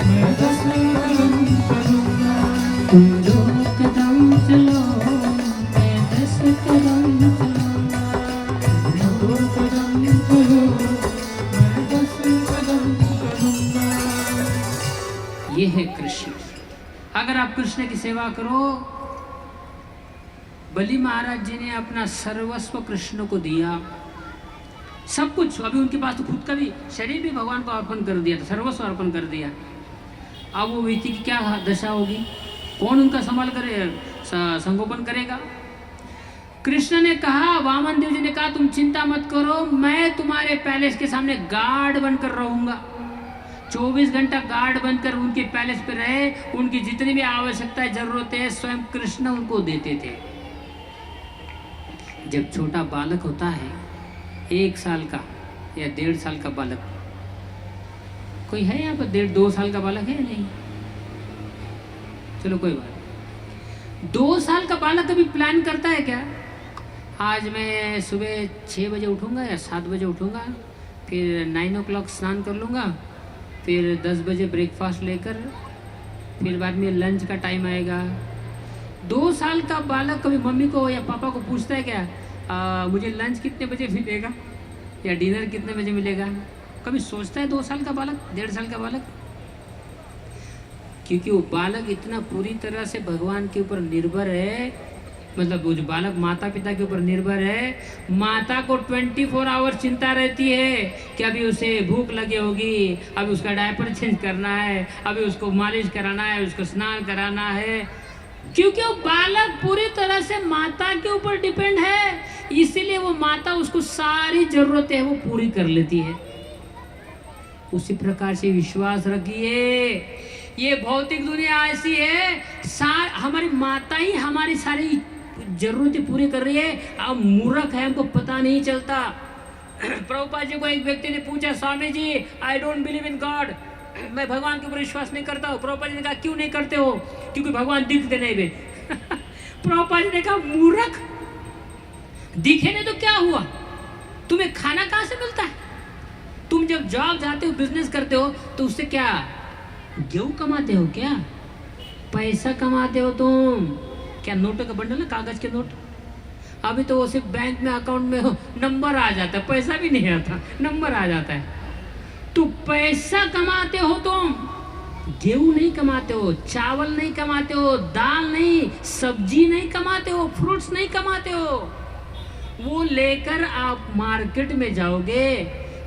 मैं 10 कदम चलूंगा, तुम 2 कदम चलो मैं 10 कदम चलूंगा, तुम 2 कदम चलो मैं 10 कदम चलूंगा। ये है कृष्ण। अगर आप कृष्ण की सेवा करो, बलि महाराज जी ने अपना सर्वस्व कृष्ण को दिया, सब कुछ। अभी उनके पास तो खुद का भी शरीर भी भगवान को अर्पण कर दिया था, सर्वस्व अर्पण कर दिया। अब वो व्यक्ति की क्या दशा होगी, कौन उनका संभाल करे, संगोपन करेगा। कृष्ण ने कहा, वामन देव जी ने कहा, तुम चिंता मत करो, मैं तुम्हारे पैलेस के सामने गार्ड बनकर रहूंगा। 24 घंटा गार्ड बनकर उनके पैलेस पे रहे, उनकी जितनी भी आवश्यकता जरूरत है स्वयं कृष्ण उनको देते थे। जब छोटा बालक होता है, 1 साल का या 1.5 साल का बालक, कोई है यहाँ पर 1.5-2 साल का बालक है या नहीं, चलो कोई बात नहीं। 2 साल का बालक कभी प्लान करता है क्या, आज मैं सुबह 6 बजे उठूंगा या 7 बजे उठूंगा, फिर 9 o'clock स्नान कर लूँगा, फिर 10 बजे ब्रेकफास्ट लेकर फिर बाद में लंच का टाइम आएगा। 2 साल का बालक कभी मम्मी को या पापा को पूछता है क्या, मुझे लंच कितने बजे मिलेगा या डिनर कितने बजे मिलेगा, कभी सोचता है 2 साल का बालक, 1.5 साल का बालक? क्योंकि वो बालक इतना पूरी तरह से भगवान के ऊपर निर्भर है, मतलब वो जो बालक माता पिता के ऊपर निर्भर है। माता को 24 आवर चिंता रहती है कि अभी उसे भूख लगी होगी, अभी उसका डायपर चेंज करना है, अभी उसको मालिश कराना है, उसको स्नान कराना है, क्योंकि वो बालक पूरी तरह से माता के ऊपर डिपेंड है, इसीलिए वो माता उसको सारी जरूरतें है वो पूरी कर लेती है। उसी प्रकार से विश्वास रखिए, ये भौतिक दुनिया ऐसी है, हमारी माता ही हमारी सारी जरूरतें पूरी कर रही है। अब मूर्ख है, हमको पता नहीं चलता। प्रभुपाद जी को एक व्यक्ति ने पूछा, Swami ji I don't believe in God, मैं भगवान के ऊपर विश्वास नहीं करता हूँ। प्रभुपाद जी ने कहा क्यों नहीं करते हो, क्योंकि भगवान दिखते नहीं बे। प्रभुपाद जी ने कहा मूर्ख, दिखे नहीं तो क्या हुआ, तुम्हें खाना कहाँ से मिलता है, तुम जब जॉब जाते हो बिजनेस करते हो तो उससे क्या गेहूं कमाते हो, क्या पैसा कमाते हो तुम, क्या नोटों का बंडल है, कागज के नोट। अभी तो वो सिर्फ बैंक में अकाउंट में हो नंबर आ जाता है, पैसा भी नहीं आता, नंबर आ जाता है। तो पैसा कमाते हो तुम, गेहूं नहीं कमाते हो, चावल नहीं कमाते हो, दाल नहीं, सब्जी नहीं कमाते हो, फ्रूट्स नहीं कमाते हो। वो लेकर आप मार्केट में जाओगे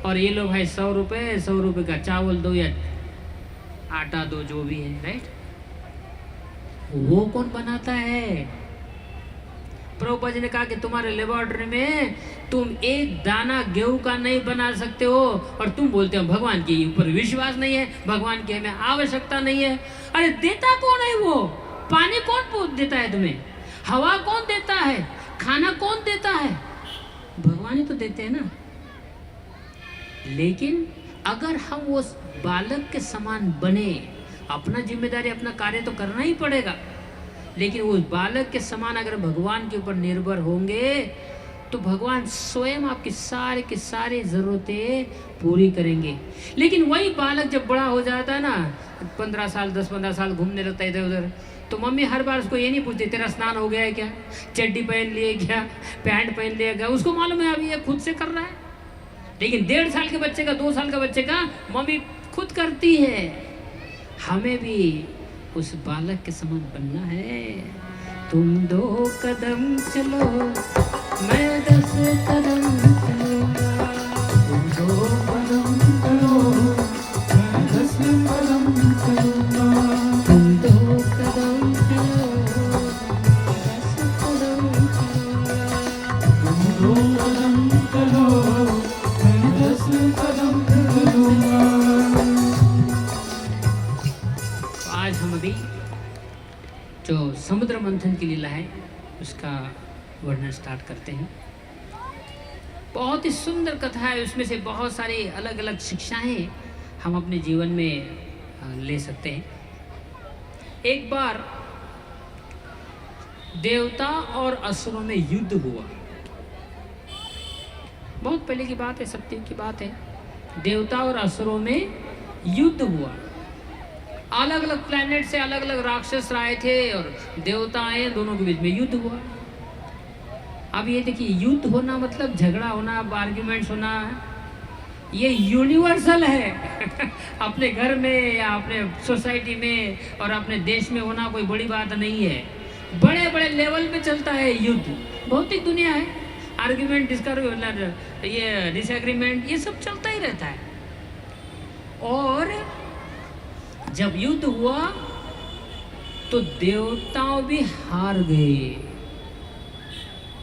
और ये लो भाई 100 रुपए का चावल दो या आटा दो, जो भी है, राइट? वो कौन बनाता है? प्रभुपाद जी ने कहा कि तुम्हारे लेबोरेटरी में तुम एक दाना गेहूं का नहीं बना सकते हो और तुम बोलते हो भगवान के ऊपर विश्वास नहीं है, भगवान की हमें आवश्यकता नहीं है। अरे देता कौन है? वो पानी कौन देता है तुम्हें? हवा कौन देता है? खाना कौन देता है? भगवान ही तो देते हैं ना। लेकिन अगर हम वो बालक के समान बने, अपना जिम्मेदारी अपना कार्य तो करना ही पड़ेगा, लेकिन उस बालक के समान अगर भगवान के ऊपर निर्भर होंगे तो भगवान स्वयं आपकी सारे की सारी जरूरतें पूरी करेंगे। लेकिन वही बालक जब बड़ा हो जाता है ना, 15 साल 10-15 साल घूमने लगता है इधर उधर, तो मम्मी हर बार उसको ये नहीं पूछती तेरा स्नान हो गया है क्या, चड्डी पहन लिए क्या, पैंट पहन लिया क्या। उसको मालूम है अभी ये खुद से कर रहा है। लेकिन 1.5 साल के बच्चे का, 2 साल का बच्चे का मम्मी खुद करती है। हमें भी उस बालक के समान बनना है। तुम 2 कदम चलो, मैं 10 कदम चलूंगा। तुम 2 कदम चलो, मैं 10 कदम चलूंगा। तुम 2 कदम चलो, 10 कदम चलूंगा। तुम 2 कदम चलो, मैं 10 कदम चलूंगा। आज हम अभी जो समुद्र मंथन की लीला है उसका वर्णन स्टार्ट करते हैं। बहुत ही सुंदर कथा है, उसमें से बहुत सारी अलग अलग शिक्षाएं हम अपने जीवन में ले सकते हैं। एक बार देवता और असुरों में युद्ध हुआ। बहुत पहले की बात है, सत्य की बात है। देवता और असुरों में युद्ध हुआ। अलग अलग प्लैनेट से अलग अलग राक्षस आए थे और देवता आए, दोनों के बीच में युद्ध हुआ। अब ये देखिए, युद्ध होना मतलब झगड़ा होना, आर्ग्यूमेंट्स होना, ये यूनिवर्सल है। अपने घर में या अपने सोसाइटी में और अपने देश में होना कोई बड़ी बात नहीं है। बड़े बड़े लेवल पे चलता है युद्ध। भौतिक दुनिया है, आर्ग्यूमेंट, ये डिसएग्रीमेंट, ये सब चलता ही रहता है। और जब युद्ध हुआ तो देवताओं भी हार गए।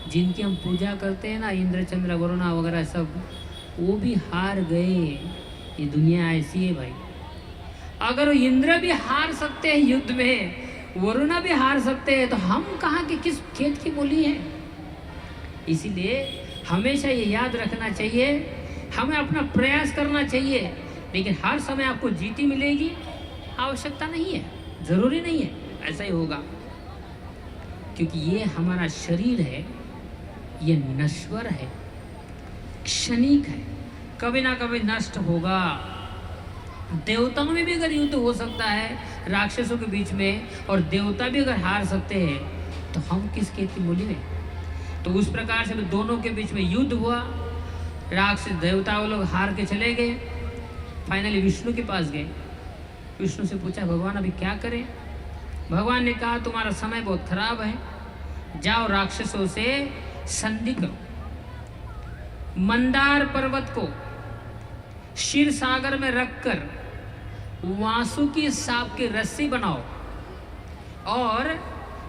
जिनकी हम पूजा करते हैं ना, इंद्र चंद्र वरुणा वगैरह सब, वो भी हार गए। ये दुनिया ऐसी है भाई। अगर इंद्र भी हार सकते हैं युद्ध में, वरुणा भी हार सकते हैं, तो हम कहाँ के किस खेत की बोली है। इसीलिए हमेशा ये याद रखना चाहिए, हमें अपना प्रयास करना चाहिए, लेकिन हर समय आपको जीती मिलेगी आवश्यकता नहीं है, जरूरी नहीं है ऐसा ही होगा। क्योंकि ये हमारा शरीर है, ये नश्वर है, क्षणिक है, कभी ना कभी नष्ट होगा। देवताओं में भी अगर युद्ध हो सकता है राक्षसों के बीच में, और देवता भी अगर हार सकते हैं, तो हम किस खेत की मूली में। तो उस प्रकार से दोनों के बीच में युद्ध हुआ। राक्षस देवता वो लोग हार के चले गए। फाइनली विष्णु के पास गए। विष्णु से पूछा भगवान अभी क्या करें। भगवान ने कहा तुम्हारा समय बहुत खराब है, जाओ राक्षसों से संधि करो, मंदार पर्वत को क्षीर सागर में रखकर वासुकी सांप की रस्सी बनाओ, और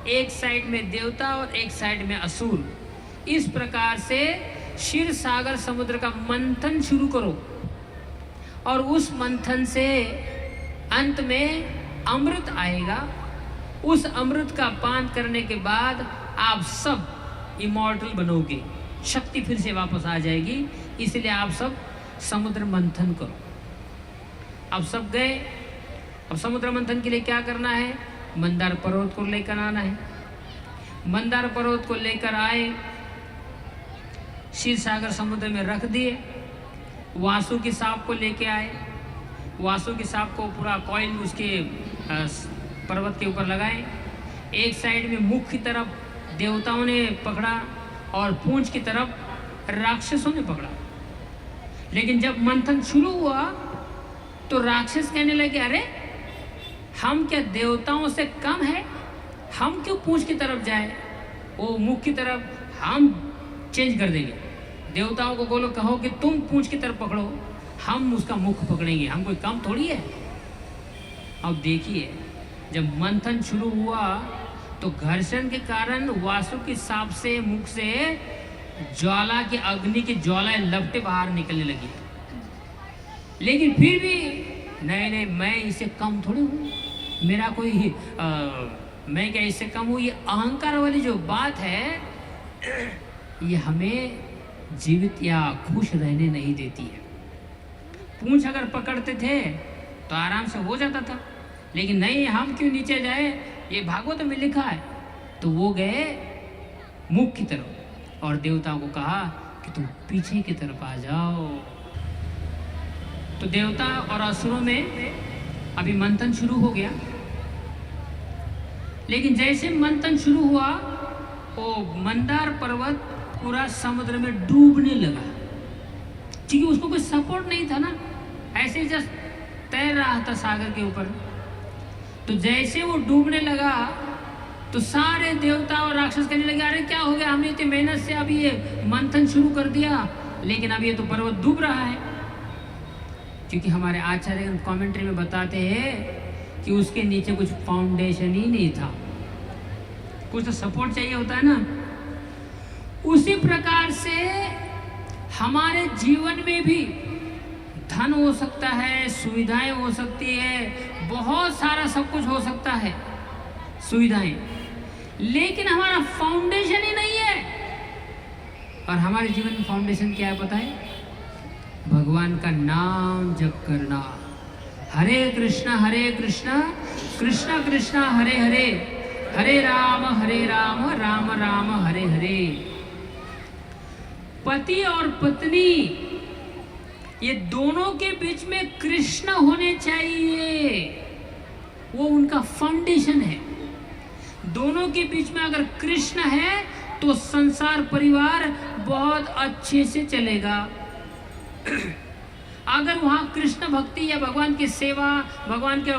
एक साइड में देवता और एक साइड में असुर। इस प्रकार से क्षीर सागर समुद्र का मंथन शुरू करो, और उस मंथन से अंत में अमृत आएगा। उस अमृत का पान करने के बाद आप सब इमॉर्टल बनोगे, शक्ति फिर से वापस आ जाएगी। इसलिए आप सब समुद्र मंथन करो। अब सब गए। अब समुद्र मंथन के लिए क्या करना है, मंदार पर्वत को लेकर आना है। मंदार पर्वत को लेकर आए, क्षीर सागर समुद्र में रख दिए। वासुकी सांप को लेके आए। वासुकी सांप को पूरा कॉइल उसके पर्वत के ऊपर लगाए। एक साइड में मुख की तरफ देवताओं ने पकड़ा और पूंछ की तरफ राक्षसों ने पकड़ा। लेकिन जब मंथन शुरू हुआ तो राक्षस कहने लगे अरे हम क्या देवताओं से कम है, हम क्यों पूंछ की तरफ जाए, वो मुख की तरफ, हम चेंज कर देंगे। देवताओं को बोलो, कहो कि तुम पूंछ की तरफ पकड़ो, हम उसका मुख पकड़ेंगे, हम कोई काम थोड़ी है। अब देखिए, जब मंथन शुरू हुआ तो घर्षण के कारण वासुकी सांप से मुख से ज्वाला की अग्नि की ज्वालाएं लपटे बाहर निकलने लगी। लेकिन फिर भी नहीं, मैं इससे कम थोड़ी हूँ, मेरा कोई मैं क्या इससे कम हूँ। ये अहंकार वाली जो बात है, ये हमें जीवित या खुश रहने नहीं देती है। पूंछ अगर पकड़ते थे तो आराम से हो जाता था, लेकिन नहीं, हम क्यों नीचे जाए, ये भागवत में लिखा है। तो वो गए मुख की तरफ और देवताओं को कहा कि तुम पीछे की तरफ आ जाओ। तो देवता और असुरों में अभी मंथन शुरू हो गया। लेकिन जैसे मंथन शुरू हुआ, वो मंदार पर्वत पूरा समुद्र में डूबने लगा, क्योंकि उसको कोई सपोर्ट नहीं था ना, ऐसे जस्ट तैर रहा था सागर के ऊपर। तो जैसे वो डूबने लगा तो सारे देवता और राक्षस कहने लगे, अरे क्या हो गया, हमने इतनी मेहनत से अभी ये मंथन शुरू कर दिया, लेकिन अब ये तो पर्वत डूब रहा है। क्योंकि हमारे आचार्य कमेंट्री में बताते हैं कि उसके नीचे कुछ फाउंडेशन ही नहीं था, कुछ तो सपोर्ट चाहिए होता है ना। उसी प्रकार से हमारे जीवन में भी धन हो सकता है, सुविधाएं हो सकती है, बहुत सारा सब कुछ हो सकता है, सुविधाएं, लेकिन हमारा फाउंडेशन ही नहीं है। और हमारे जीवन में फाउंडेशन क्या है पता है? भगवान का नाम जप करना। हरे कृष्णा कृष्णा कृष्णा हरे हरे, हरे राम राम राम हरे हरे। पति और पत्नी ये दोनों के बीच में कृष्ण होने चाहिए, वो उनका फाउंडेशन है। दोनों के बीच में अगर कृष्ण है तो संसार परिवार बहुत अच्छे से चलेगा। अगर वहाँ कृष्ण भक्ति या भगवान की सेवा, भगवान के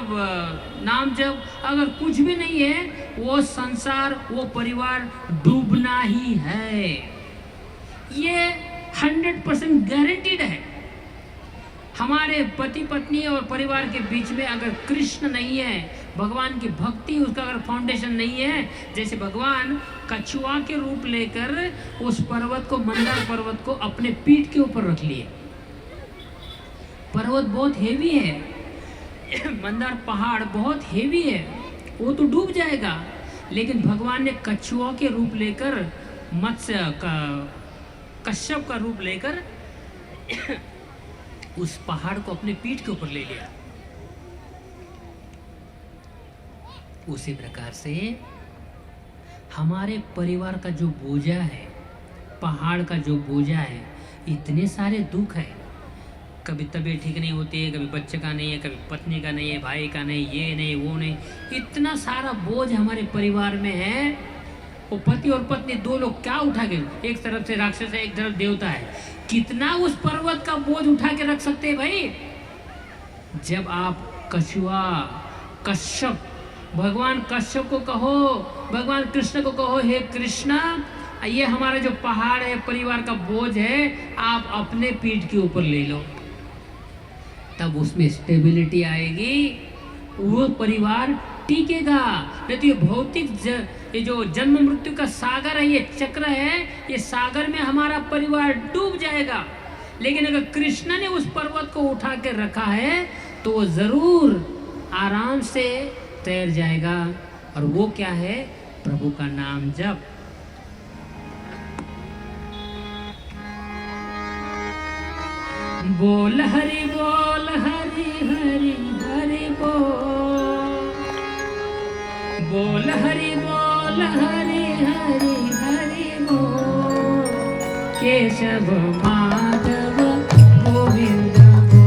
नाम जप अगर कुछ भी नहीं है, वो संसार, वो परिवार डूबना ही है। ये 100% गारंटीड है। हमारे पति पत्नी और परिवार के बीच में अगर कृष्ण नहीं है, भगवान की भक्ति उसका अगर फाउंडेशन नहीं है, जैसे भगवान कछुआ के रूप लेकर उस पर्वत को, मंदार पर्वत को अपने पीठ के ऊपर रख लिए। पर्वत बहुत हेवी है, मंदार पहाड़ बहुत हेवी है, वो तो डूब जाएगा। लेकिन भगवान ने कछुआ के रूप लेकर, मत्स्य कश्यप का रूप लेकर उस पहाड़ को अपने पीठ के ऊपर ले लिया। उसी प्रकार से हमारे परिवार का जो बोझा है, पहाड़ का जो बोझा है, इतने सारे दुख है, कभी तबीयत ठीक नहीं होती है, कभी बच्चे का नहीं है, कभी पत्नी का नहीं है, भाई का नहीं, ये नहीं वो नहीं, इतना सारा बोझ हमारे परिवार में है। वो पति और पत्नी दो लोग क्या उठा के, एक तरफ से राक्षस है, एक तरफ देवता है, कितना उस पर्वत का बोझ उठा के रख सकते हैं भाई? जब आप कछुआ, कश्यप, भगवान कश्यप को कहो, भगवान कृष्ण को कहो, हे कृष्णा, ये हमारा जो पहाड़ है, परिवार का बोझ है, आप अपने पीठ के ऊपर ले लो, तब उसमें स्टेबिलिटी आएगी, वो परिवार टिकेगा। नहीं तो ये भौतिक ये जो जन्म मृत्यु का सागर है, ये चक्र है, ये सागर में हमारा परिवार डूब जाएगा। लेकिन अगर कृष्ण ने उस पर्वत को उठा के रखा है तो वो जरूर आराम से तैर जाएगा। और वो क्या है? प्रभु का नाम जप। बोल हरि बोल, हरि हरि हरि बोल, बोल हरि बोल, हरि हरि हरि बोल, केशव माधव गोविंद हरे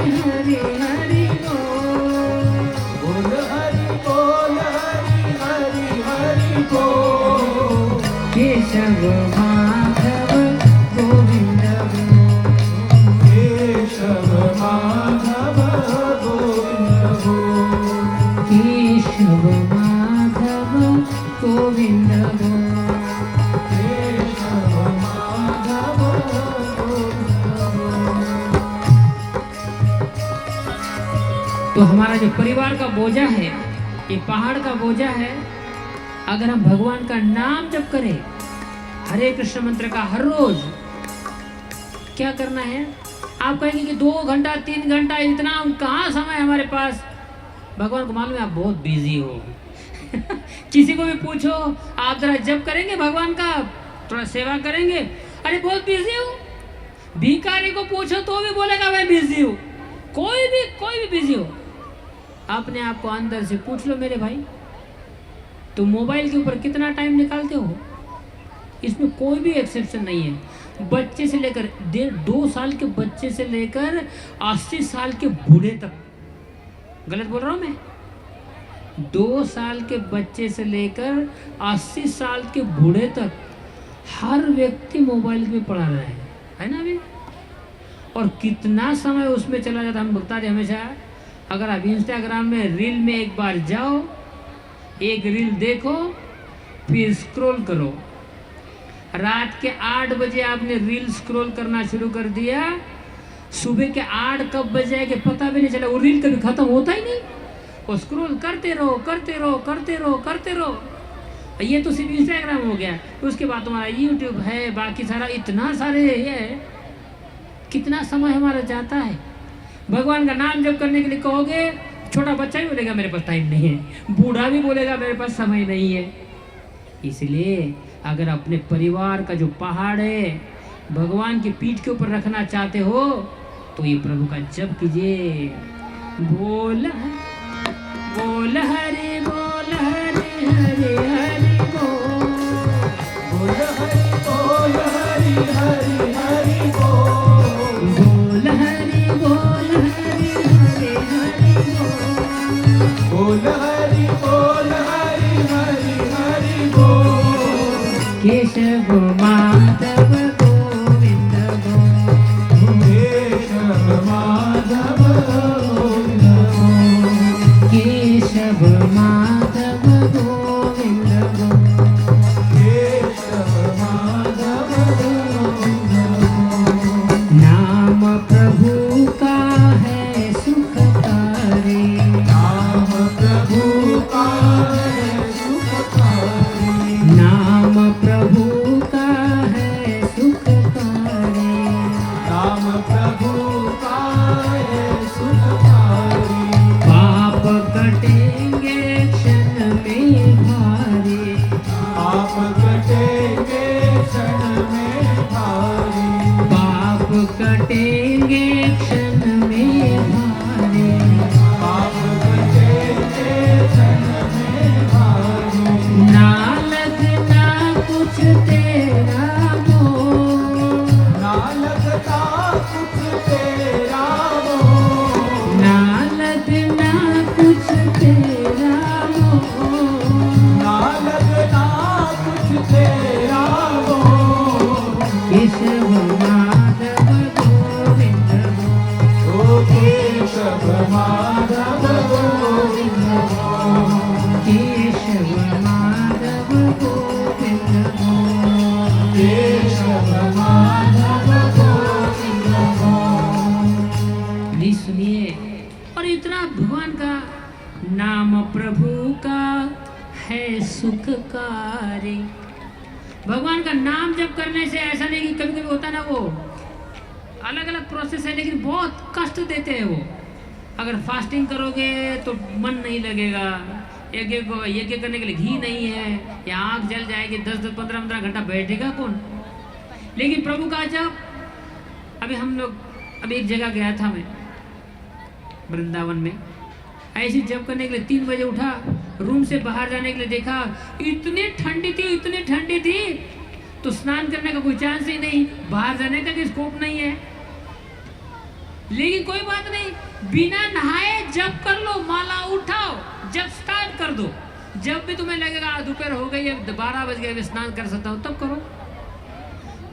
हरे तो हमारा जो परिवार का बोझा है, ये पहाड़ का बोझा है, अगर हम भगवान का नाम जप करें, हरे कृष्ण मंत्र का हर रोज, क्या करना है? आप कहेंगे कि 2 घंटा 3 घंटा इतना कहाँ समय है हमारे पास? भगवान को मालूम है आप बहुत बिजी हो। किसी को भी पूछो, आप जरा जप करेंगे भगवान का, थोड़ा सेवा करेंगे, अरे बहुत बिजी हूँ। भिखारी को पूछो तो भी बोलेगा मैं बिजी हूँ। कोई भी बिजी हो, अपने आप को अंदर से पूछ लो मेरे भाई, तुम मोबाइल के ऊपर कितना टाइम निकालते हो? इसमें कोई भी एक्सेप्शन नहीं है। बच्चे से लेकर 2 साल के बच्चे से लेकर 80 साल के बूढ़े तक, गलत बोल रहा हूँ मैं? 2 साल के बच्चे से लेकर 80 साल के बूढ़े तक हर व्यक्ति मोबाइल में पड़ा रहा है ना अभी? और कितना समय उसमें चला जाता है। हम बता दें हमेशा, अगर आप इंस्टाग्राम में रील में एक बार जाओ, एक रील देखो, फिर स्क्रॉल करो, रात के 8 बजे आपने रील स्क्रॉल करना शुरू कर दिया, सुबह के 8 कब बज जाएगा पता भी नहीं चला, वो रील कभी खत्म होता ही नहीं, वो स्क्रॉल करते रहो करते रहो करते रहो करते रहो। ये तो सिर्फ इंस्टाग्राम हो गया, उसके बाद तुम्हारा यूट्यूब है, बाकी सारा इतना सारे ये है, कितना समय हमारा जाता है। भगवान का नाम जप करने के लिए कहोगे, छोटा बच्चा भी बोलेगा मेरे पास टाइम नहीं है, बूढ़ा भी बोलेगा मेरे पास समय नहीं है। इसलिए अगर अपने परिवार का जो पहाड़ है भगवान की पीठ के ऊपर रखना चाहते हो तो ये प्रभु का जप कीजिए। बोल बोल हरे बोल हरे हरे हरे बोल, बोल हरि बोल हरि हरि हरि बोल, बोल हरे बोल हरे हरे हरे बोल, बोल हरि बोल हरि हरि हरि बोल, केशव माधव गोविंद गोविंद, केशव माधव गोविंद गोविंद, केशव माधव गोविंद गोविंद, केशव माधव गोविंद गोविंद, नाम प्रभु का है सुखकारी, नाम प्रभु का है सुखकारी, नाम प्रभु का है सुखकारी, नाम प्रभु का है सुखकारी, पाप कटेंगे क्षण में भारी, पाप कटेंगे क्षण में भारी, पाप कटेंगे क्षण में भारी, पाप कटेंगे क्षण में भारी, ना लगना कुछ तेरा मोह, ना लगता कुछ तेरा मोह, ना लगना कुछ तेरा मोह, ना लगता कुछ तेरा मोह, केशव माधव गोविंद गोविंद, ओ केशव माधव गोविंद गोविंद, केशव माधव गोविंद गोविंद, केशव माधव गोविंद गोविंद। प्लीज सुनिए। और इतना भगवान का नाम प्रभु का है सुखकारी। भगवान का नाम जप करने से ऐसा नहीं कि कभी कभी होता ना, वो अलग अलग प्रोसेस है लेकिन बहुत कष्ट देते हैं वो। अगर फास्टिंग करोगे तो मन नहीं लगेगा, यज्ञ करने के लिए घी नहीं है, या आँख जल जाएगी, 10-10 15-15 घंटा बैठेगा कौन? लेकिन प्रभु का जब, अभी एक जगह गया था मैं वृंदावन में, ऐसी जब करने के लिए 3 बजे उठा, रूम से बाहर जाने के लिए देखा, इतनी ठंडी थी तो स्नान करने का कोई चांस ही नहीं, बाहर जाने का भी स्कोप नहीं है। लेकिन कोई बात नहीं, बिना नहाए जब कर लो, माला उठाओ, जब स्टार्ट कर दो। जब भी तुम्हें लगेगा दोपहर हो गई है, 12 बज गए, स्नान कर सकता हूँ, तब करो।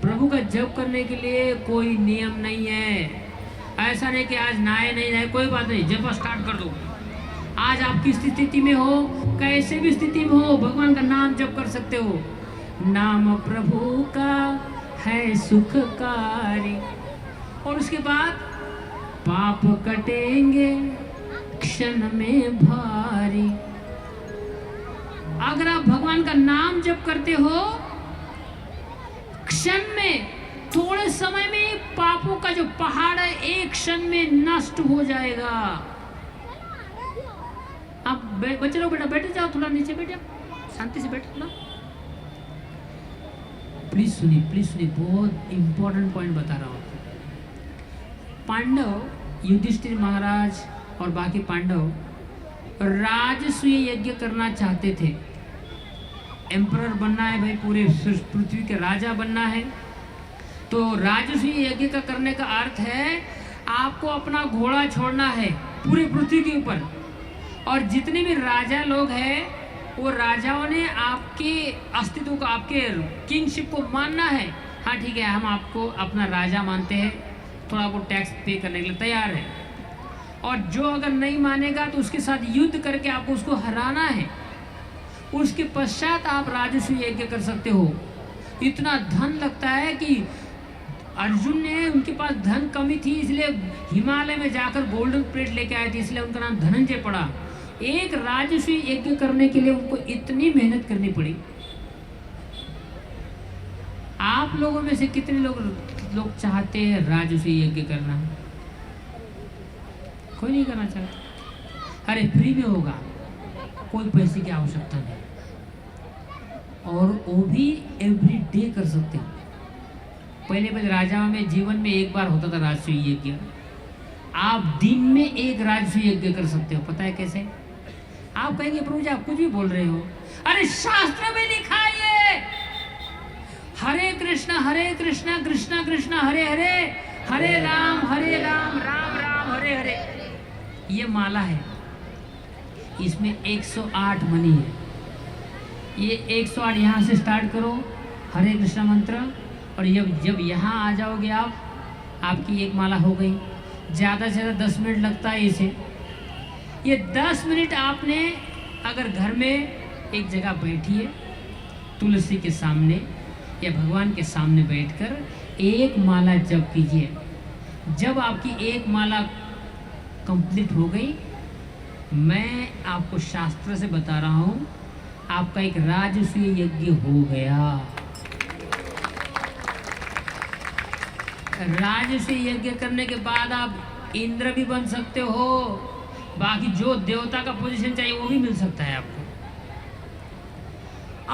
प्रभु का जप करने के लिए कोई नियम नहीं है। ऐसा नहीं कि आज नहाए नहीं नहाए, कोई बात नहीं, जब स्टार्ट कर दो। आज आप किस स्थिति में हो, कैसे भी स्थिति में हो, भगवान का नाम जप कर सकते हो। नाम प्रभु का है सुखकारी। और उसके बाद पाप कटेंगे क्षण में भारी। अगर आप भगवान का नाम जप करते हो, क्षण में, थोड़े समय में पापों का जो पहाड़ है एक क्षण में नष्ट हो जाएगा। आप बच्चे लोग बेटा बैठ जाओ, थोड़ा नीचे बैठ जाओ, शांति से बैठो ना। प्लीज सुनिए, बहुत इंपॉर्टेंट पॉइंट बता रहा हूं आपको। पांडव, युधिष्ठिर महाराज और बाकी पांडव राजसूय यज्ञ करना चाहते थे। एम्परर बनना है भाई, पूरे पृथ्वी के राजा बनना है। तो राजसूय यज्ञ का करने का अर्थ है आपको अपना घोड़ा छोड़ना है पूरे पृथ्वी के ऊपर, और जितने भी राजा लोग हैं वो राजाओं ने आपके अस्तित्व को, आपके किंगशिप को मानना है। हाँ ठीक है, हम आपको अपना राजा मानते हैं, थोड़ा वो टैक्स पे करने के लिए तैयार है, और जो अगर नहीं मानेगा तो उसके साथ युद्ध करके आपको उसको हराना है। उसके पश्चात आप राजसूय यज्ञ कर सकते हो। इतना धन लगता है कि अर्जुन ने, उनके पास धन कमी थी इसलिए हिमालय में जाकर गोल्डन प्लेट लेके आए थे, इसलिए उनका नाम धनंजय पड़ा। एक राजसूय यज्ञ करने के लिए उनको इतनी मेहनत करनी पड़ी। आप लोगों में से कितने लोग चाहते हैं राजसूय यज्ञ करना? कोई नहीं करना चाहता। अरे फ्री में होगा, कोई पैसे की आवश्यकता नहीं, और वो भी एवरी डे कर सकते हो। पहले राजाओं में जीवन में एक बार होता था राजसूय यज्ञ, आप दिन में एक राजसूय यज्ञ कर सकते हो। पता है कैसे? आप कहेंगे प्रभु जी आप कुछ भी बोल रहे हो। अरे शास्त्र में लिखा है, हरे कृष्णा कृष्णा कृष्णा हरे हरे, हरे राम राम राम हरे हरे। ये माला है, इसमें 108 मणि है। ये 108 यहाँ से स्टार्ट करो हरे कृष्णा मंत्र, और जब यहाँ आ जाओगे आप, आपकी एक माला हो गई। ज़्यादा से ज़्यादा 10 मिनट लगता है इसे। ये 10 मिनट आपने अगर घर में एक जगह बैठिए, तुलसी के सामने या भगवान के सामने बैठकर एक माला जप कीजिए। जब आपकी एक माला कंप्लीट हो गई, मैं आपको शास्त्र से बता रहा हूँ, आपका एक राजसूय यज्ञ हो गया। राजसूय यज्ञ करने के बाद आप इंद्र भी बन सकते हो, बाकी जो देवता का पोजीशन चाहिए वो भी मिल सकता है आपको।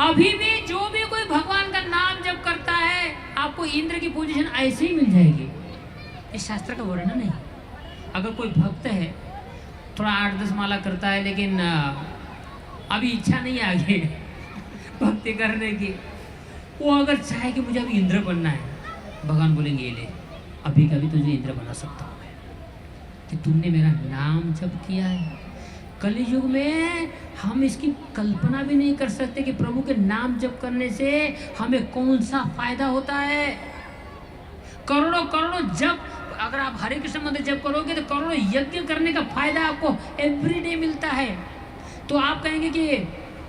अभी भी जो भी कोई भगवान का नाम जप करता है, आपको इंद्र की पोजीशन ऐसे ही मिल जाएगी। इस शास्त्र का वर्णन नहीं। अगर कोई भक्त है, थोड़ा 8-10 माला करता है, लेकिन अभी इच्छा नहीं आ गई भक्ति करने की, वो अगर चाहे कि मुझे अभी इंद्र बनना है, भगवान बोलेंगे ये ले, अभी कभी तुझे इंद्र बना सकता हूँ मैं, कि तुमने मेरा नाम जप किया है। कलयुग में हम इसकी कल्पना भी नहीं कर सकते कि प्रभु के नाम जप करने से हमें कौन सा फायदा होता है। करोड़ों करोड़ों जप, अगर आप हरे कृष्ण मंत्र जप करोगे तो करोड़ों यज्ञ करने का फायदा आपको एवरी डे मिलता है। तो आप कहेंगे कि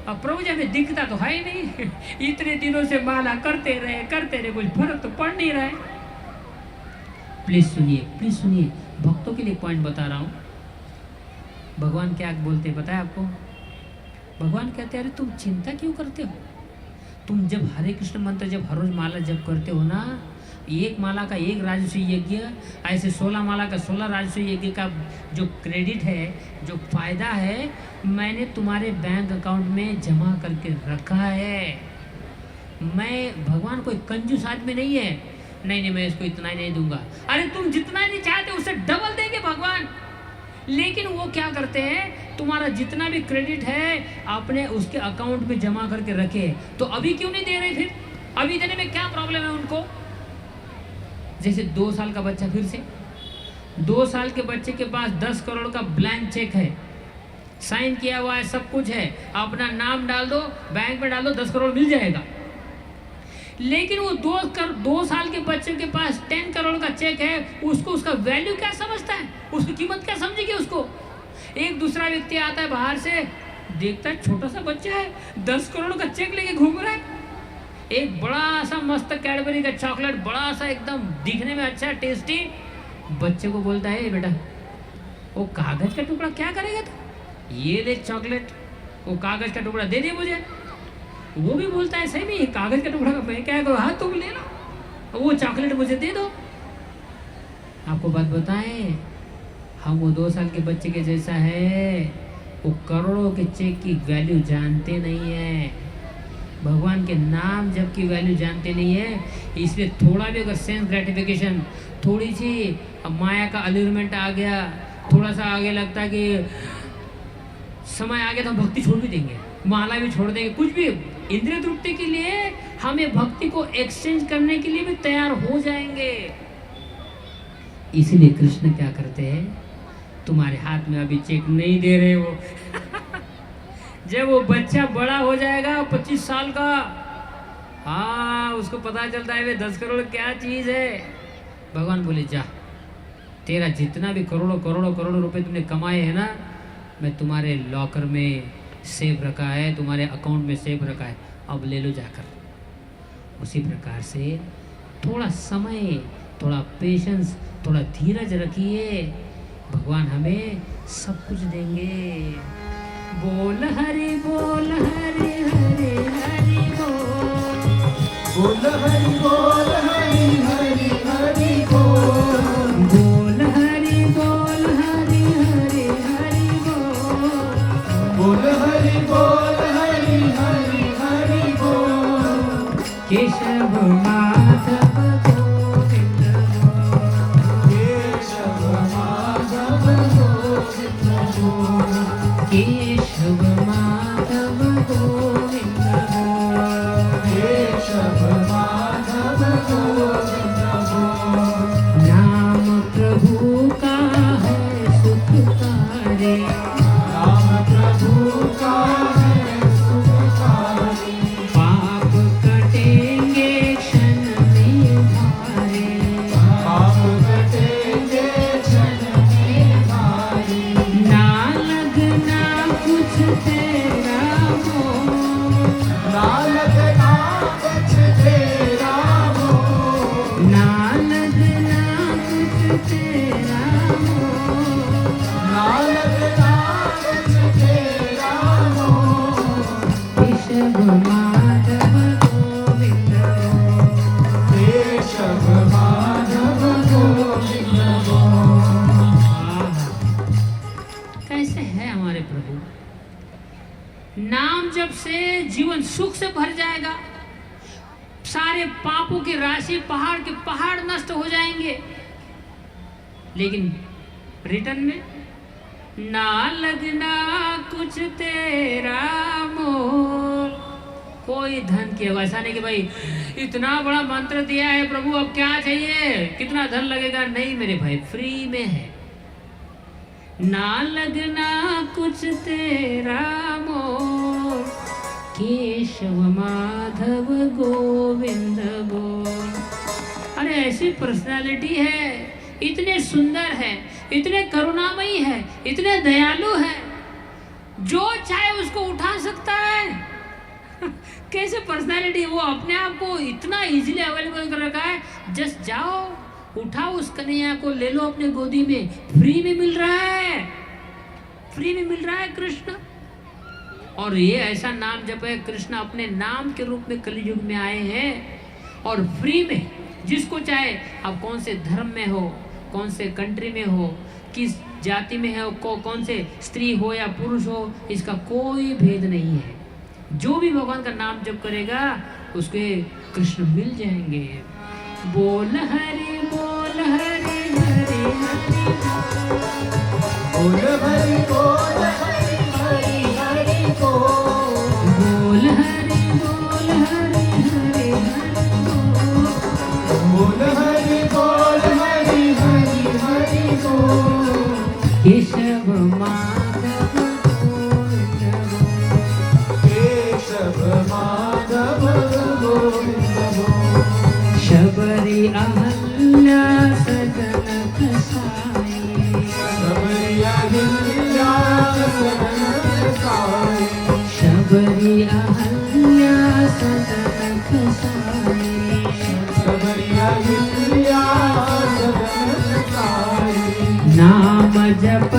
प्रभु जी हमें दिखता तो है ही नहीं इतने दिनों से माला करते रहे कुछ फर्क तो पड़ नहीं रहा है। प्लीज सुनिए, भक्तों के लिए पॉइंट बता रहा हूँ। भगवान क्या बोलते हैं पता है आपको? भगवान कहते हैं अरे तुम चिंता क्यों करते हो? तुम जब हरे कृष्ण मंत्र जब हर रोज माला जप करते हो ना, एक माला का एक राजसूय यज्ञ, ऐसे 16 माला का 16 राजसूय यज्ञ का जो क्रेडिट है, जो फायदा है, मैंने तुम्हारे बैंक अकाउंट में जमा करके रखा है। मैं भगवान कोई कंजूस आदमी नहीं है, नहीं मैं इसको इतना ही नहीं दूंगा। अरे तुम जितना नहीं चाहते उससे डबल देंगे भगवान। लेकिन वो क्या करते हैं, तुम्हारा जितना भी क्रेडिट है अपने उसके अकाउंट में जमा करके रखे। तो अभी क्यों नहीं दे रहे? फिर अभी देने में क्या प्रॉब्लम है उनको? जैसे 2 साल का बच्चा, फिर से 2 साल के बच्चे के पास 10 करोड़ का ब्लैंक चेक है, साइन किया हुआ है, सब कुछ है, अपना नाम डाल दो, बैंक में डाल दो, 10 करोड़ मिल जाएगा। लेकिन वो 2 साल के बच्चे के पास 10 करोड़ का चेक है, उसको उसका वैल्यू क्या समझता है, उसकी कीमत क्या समझेगी उसको? एक दूसरा व्यक्ति आता है बाहर से, देखता है छोटा सा बच्चा है 10 करोड़ का चेक लेके घूम रहा है, एक बड़ा सा मस्त कैडबरी का चॉकलेट, बड़ा सा एकदम दिखने में अच्छा टेस्टी, बच्चे को बोलता है बेटा वो कागज का टुकड़ा क्या करेगा तू? ये ले चॉकलेट, वो कागज का टुकड़ा दे दे मुझे। वो भी बोलता है सही में ये कागज का टुकड़ा मैं क्या करूँ, हाँ तुम ले लो, वो चॉकलेट मुझे दे दो। आपको बात बताएं, हम वो 2 साल के बच्चे के जैसा है, वो करोड़ों के चेक की वैल्यू जानते नहीं है, भगवान के नाम जब की वैल्यू जानते नहीं है। इसलिए थोड़ा भी अगर सेंस ग्रेटिफिकेशन, थोड़ी सी माया का अल्यूरमेंट आ गया, थोड़ा सा आगे लगता है कि समय आ गया तो हम भक्ति छोड़ भी देंगे, माला भी छोड़ देंगे, कुछ भी इंद्रिय तृप्ति के लिए हमें भक्ति को एक्सचेंज करने के लिए भी तैयार हो जाएंगे। इसीलिए कृष्ण क्या करते हैं, तुम्हारे हाथ में अभी चेक नहीं दे रहे हो जब वो बच्चा बड़ा हो जाएगा 25 साल का, हाँ उसको पता चलता है वे 10 करोड़ क्या चीज है। भगवान बोले जा, तेरा जितना भी करोड़ों करोड़ों करोड़ों रुपए तुमने कमाए हैं ना, मैं तुम्हारे लॉकर में सेव रखा है, तुम्हारे अकाउंट में सेव रखा है, अब ले लो जाकर। उसी प्रकार से थोड़ा समय, थोड़ा पेशेंस, थोड़ा धीरज रखिए, भगवान हमें सब कुछ देंगे। बोल हरि बोल हरि हरि हरि बोल, बोल हरि बोल हरि हरि हरि बोल, बोल हरि बोल हरि हरि हरि बोल, बोल हरि बोल हरि हरि हरि बोल, केशव माधव गोविंद बोल, केशव माधव गोविंद बोल, केशव माधव गोविंद बोल, केशव माधव गोविंद बोल, नाम प्रभु का है सुखकारी, नाम प्रभु का है सुखकारी, पाप कटेंगे क्षण में भारे, पाप कटेंगे क्षण में भारी, ना लगना कुछ तेरा मोह, ना लगना कुछ तेरा मोह, ना लगना कुछ तेरा मोह, ना लगना कुछ तेरा मोह, केशव माधव गोविंद बोल। केशव माधव गोविंद बोल। कैसे है हमारे प्रभु, नाम जप से जीवन सुख से भर जाएगा, सारे पापों की राशि पहाड़ के पहाड़ नष्ट हो जाएंगे, लेकिन रिटर्न में ना लगना कुछ तेरा मोल। कोई धन की ऐसा नहीं कि भाई इतना बड़ा मंत्र दिया है प्रभु अब क्या चाहिए, कितना धन लगेगा, नहीं मेरे भाई फ्री में है। ना लगना कुछ तेरा मोल, केशव माधव गोविंद बोल। अरे ऐसी पर्सनालिटी है, इतने सुंदर है, इतने करुणामयी है, इतने दयालु है, जो चाहे उसको उठा सकता है कैसे पर्सनालिटी, वो अपने आप को इतना इजीली अवेलेबल कर रखा है, जस्ट जाओ उठाओ उस कन्हैया को, ले लो अपने गोदी में, फ्री में मिल रहा है, फ्री में मिल रहा है कृष्ण। और ये ऐसा नाम जप है, कृष्ण अपने नाम के रूप में कलयुग में आए हैं और फ्री में जिसको चाहे, आप कौन से धर्म में हो, कौन से कंट्री में हो, किस जाति में है, कौन से स्त्री हो या पुरुष हो, इसका कोई भेद नहीं है। जो भी भगवान का नाम जप करेगा उसके कृष्ण मिल जाएंगे। बोल हरि बोल हरि हरि हरि बोल हरि बोल हरि हरि हरि बोल, बोल हरि बोल हरि हरि हरि बोल हरि बोल हरि हरि हरि बोल, केशव माधव गोविंद बोल। केशव माधव गोविंद बोल, शबरी अहल्या सदन कसाई, शबरी अहिल्या सदन कसाई, शबरी अहल्या सदन कसाई, शबरी अहिल्या सदन कसाई, नाम जप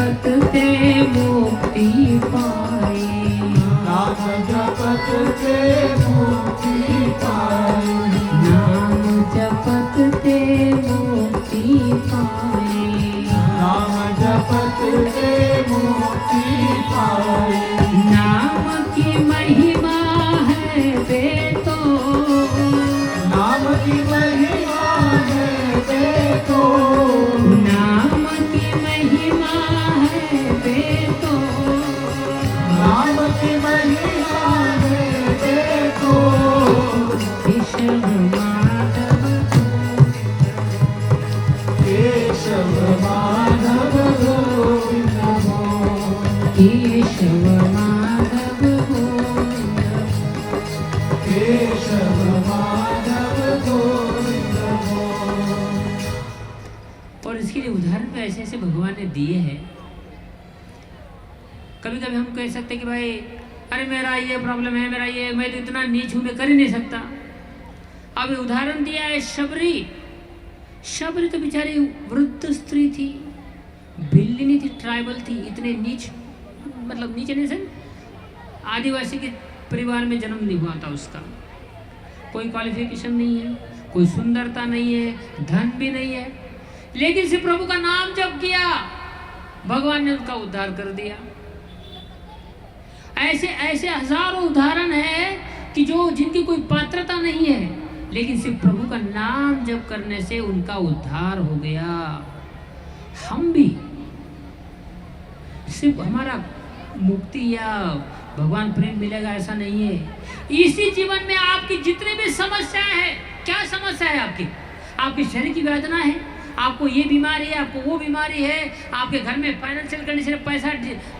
ते मुक्ति पाए नाम जपत ते मुक्ति पाए नाम जपत ते मुक्ति पाए नाम जपत ते मुक्ति पाए नाम की महिमा है बेतो नाम की महिमा है देखो नाम की महिमा है बेतो नाम की महिमा है देखो केशव माधव केशव माधव गोविंद हो केशव माधव गोविंद केशव माधव गोविंद हो और इसके लिए उदाहरण भी ऐसे ऐसे भगवान ने दिए हैं। कभी कभी हम कह सकते हैं कि भाई अरे मेरा ये प्रॉब्लम है, मेरा ये, मैं तो इतना नीच हूं, मैं कर ही नहीं सकता। अब ये उदाहरण दिया है शबरी। शबरी तो बेचारी वृद्ध स्त्री थी, भिल्लिनी थी, ट्राइबल थी, इतने नीच, मतलब नीचे नहीं से आदिवासी के परिवार में जन्म नहीं हुआ था उसका। कोई क्वालिफिकेशन नहीं है, कोई सुंदरता नहीं है, धन भी नहीं है, लेकिन सिर्फ प्रभु का नाम जप किया, भगवान ने उनका उद्धार कर दिया। ऐसे ऐसे हजारों उदाहरण है कि जो जिनकी कोई पात्रता नहीं है, लेकिन सिर्फ प्रभु का नाम जप करने से उनका उद्धार हो गया। हम भी सिर्फ हमारा मुक्ति या भगवान प्रेम मिलेगा ऐसा नहीं है। इसी जीवन में आपकी जितनी भी समस्याएं हैं, क्या समस्या है आपकी? आपके शरीर की वेदना है, आपको ये बीमारी है, आपको वो बीमारी है, आपके घर में फाइनेंशियल कंडीशन,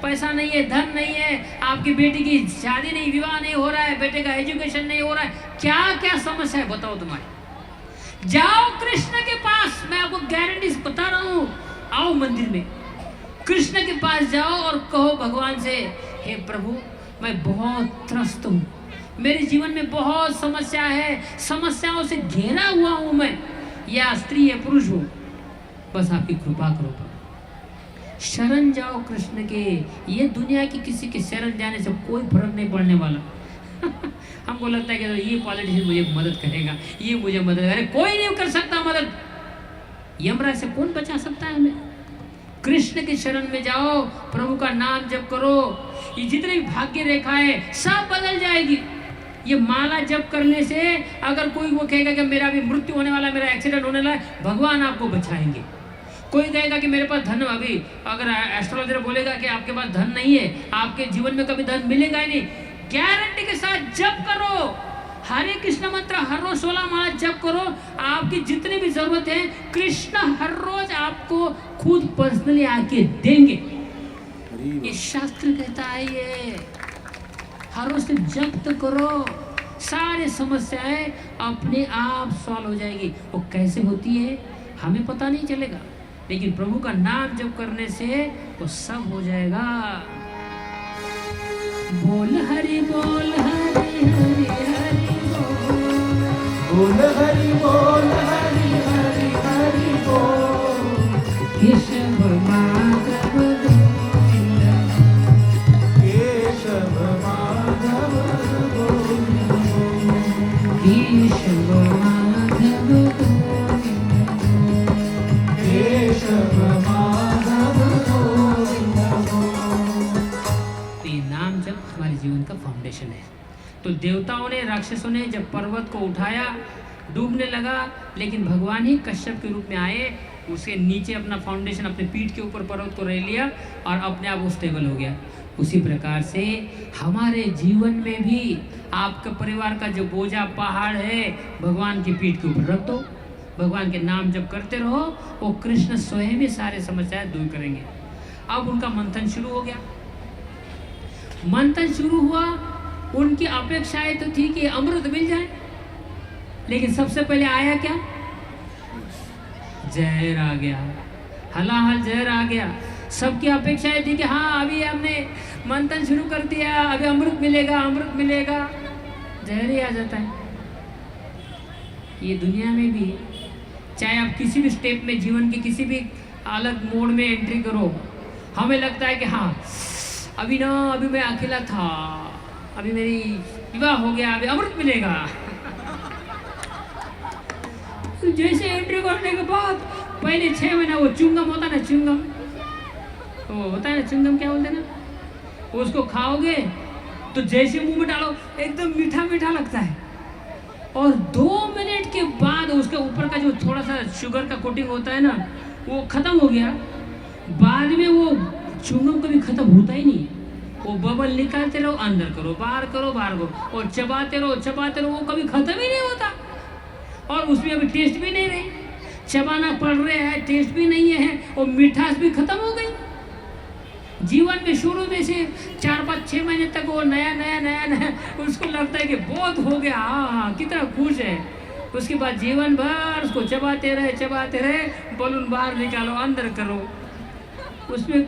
पैसा नहीं है, धन नहीं है, आपकी बेटी की शादी नहीं, विवाह नहीं हो रहा है, बेटे का एजुकेशन नहीं हो रहा है, क्या क्या समस्या है बताओ तुम्हारी। जाओ कृष्ण के पास, मैं आपको गारंटी बता रहा हूँ, आओ मंदिर में कृष्ण के पास जाओ और कहो भगवान से, हे प्रभु मैं बहुत त्रस्त हूँ, मेरे जीवन में बहुत समस्या है, समस्याओं से घेरा हुआ हूँ मैं, या स्त्री या पुरुष हो, बस आपकी कृपा करो प्रभु। शरण जाओ कृष्ण के। ये दुनिया की किसी के शरण जाने से कोई फर्क नहीं पड़ने वाला। हमको लगता है कि ये पॉलिटिशियन मुझे मदद करेगा, ये मुझे मदद करेगा, कोई नहीं कर सकता मदद। यमराज से कौन बचा सकता है हमें? कृष्ण के शरण में जाओ, प्रभु का नाम जप करो, ये जितने भी भाग्य रेखा है सब बदल जाएगी। ये माला जप करने से अगर कोई वो कहेगा कि मेरा भी मृत्यु होने वाला है, मेरा एक्सीडेंट होने वाला है, भगवान आपको बचाएंगे। कोई कहेगा कि मेरे पास धन, अभी अगर एस्ट्रोलॉजर बोलेगा कि आपके पास धन नहीं है, आपके जीवन में कभी धन मिलेगा ही नहीं, गारंटी के साथ जप करो, हरे कृष्ण मंत्र हर रोज 16 माला जप करो, आपकी जितनी भी जरूरत है कृष्ण हर रोज आपको खुद पर्सनली आके देंगे। ये शास्त्र कहता है, ये हर रोज से जप तो करो, सारे समस्याएं अपने आप सॉल्व हो जाएगी। वो कैसे होती है हमें पता नहीं चलेगा, लेकिन प्रभु का नाम जप करने से वो सब हो जाएगा। बोल हरि बोल हरि हरि हरि बोल हरि बोल हरि हरि हरि बोल केशव माधव गोविंद केशव माधव गोविंद केशव माधव गोविंद केशव माधव गोविंद। तो ये नाम जब हमारे जीवन का फाउंडेशन है। तो देवताओं ने, राक्षसों ने जब पर्वत को उठाया, डूबने लगा, लेकिन भगवान ही कश्यप के रूप में आए, उसके नीचे अपना फाउंडेशन, अपने पीठ के ऊपर पर्वत को रह लिया और अपने आप वो स्टेबल हो गया। उसी प्रकार से हमारे जीवन में भी आपका परिवार का जो बोझा पहाड़ है, भगवान की पीठ के ऊपर रख दो, भगवान के नाम जब करते रहो, वो कृष्ण स्वयं ही सारे समस्याएं दूर करेंगे। अब उनका मंथन शुरू हो गया। मंथन शुरू हुआ, उनकी अपेक्षाएं तो थी कि अमृत मिल जाए, लेकिन सबसे पहले आया क्या? जहर आ गया, हलाहल जहर आ गया। सबकी अपेक्षाएं थी कि हाँ अभी हमने मंथन शुरू कर दिया, अभी अमृत मिलेगा, अमृत मिलेगा, जहर ही आ जाता है। ये दुनिया में भी, चाहे आप किसी भी स्टेप में, जीवन के किसी भी अलग मोड़ में एंट्री करो, हमें लगता है कि हाँ अभी मैं अकेला था, अभी मेरी विवाह हो गया, अभी अमृत मिलेगा। तो जैसे एंट्री करने के बाद पहले 6 महीना वो चुंगम होता ना, चुंगम वो होता है ना, चुंगम क्या बोलते हैं ना, उसको खाओगे तो जैसे मुंह में डालो एकदम मीठा मीठा लगता है, और 2 मिनट के बाद उसके ऊपर का जो थोड़ा सा शुगर का कोटिंग होता है ना वो खत्म हो गया। बाद में वो चुंगम कभी खत्म होता ही नहीं, वो बबल निकालते रहो, अंदर करो बाहर करो, और चबाते रहो, वो कभी खत्म ही नहीं होता। और उसमें अभी टेस्ट भी नहीं रही, चबाना पड़ रहा है, टेस्ट भी नहीं है, और मिठास भी खत्म हो गई। जीवन में शुरू में से 4-5-6 महीने तक वो नया उसको लगता है कि बहुत हो गया, हाँ कितना खुश है। उसके बाद जीवन भर उसको चबाते रहे, बलून बाहर निकालो, अंदर करो। उसमें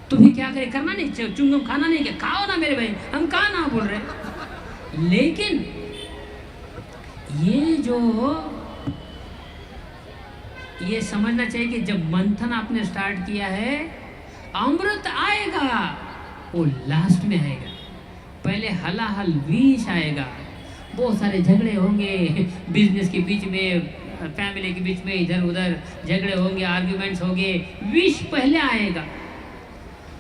तुम्हें क्या करे, करना नहीं, चुंगम खाना नहीं, क्या खाओ ना मेरे भाई, हम कहा ना बोल रहे। लेकिन ये समझना चाहिए कि जब मंथन आपने स्टार्ट किया है, अमृत आएगा वो लास्ट में आएगा। पहले हलाहल विष आएगा, बहुत सारे झगड़े होंगे बिजनेस के बीच में, फैमिली के बीच में, इधर उधर झगड़े होंगे, आर्ग्यूमेंट्स होंगे, विष पहले आएगा।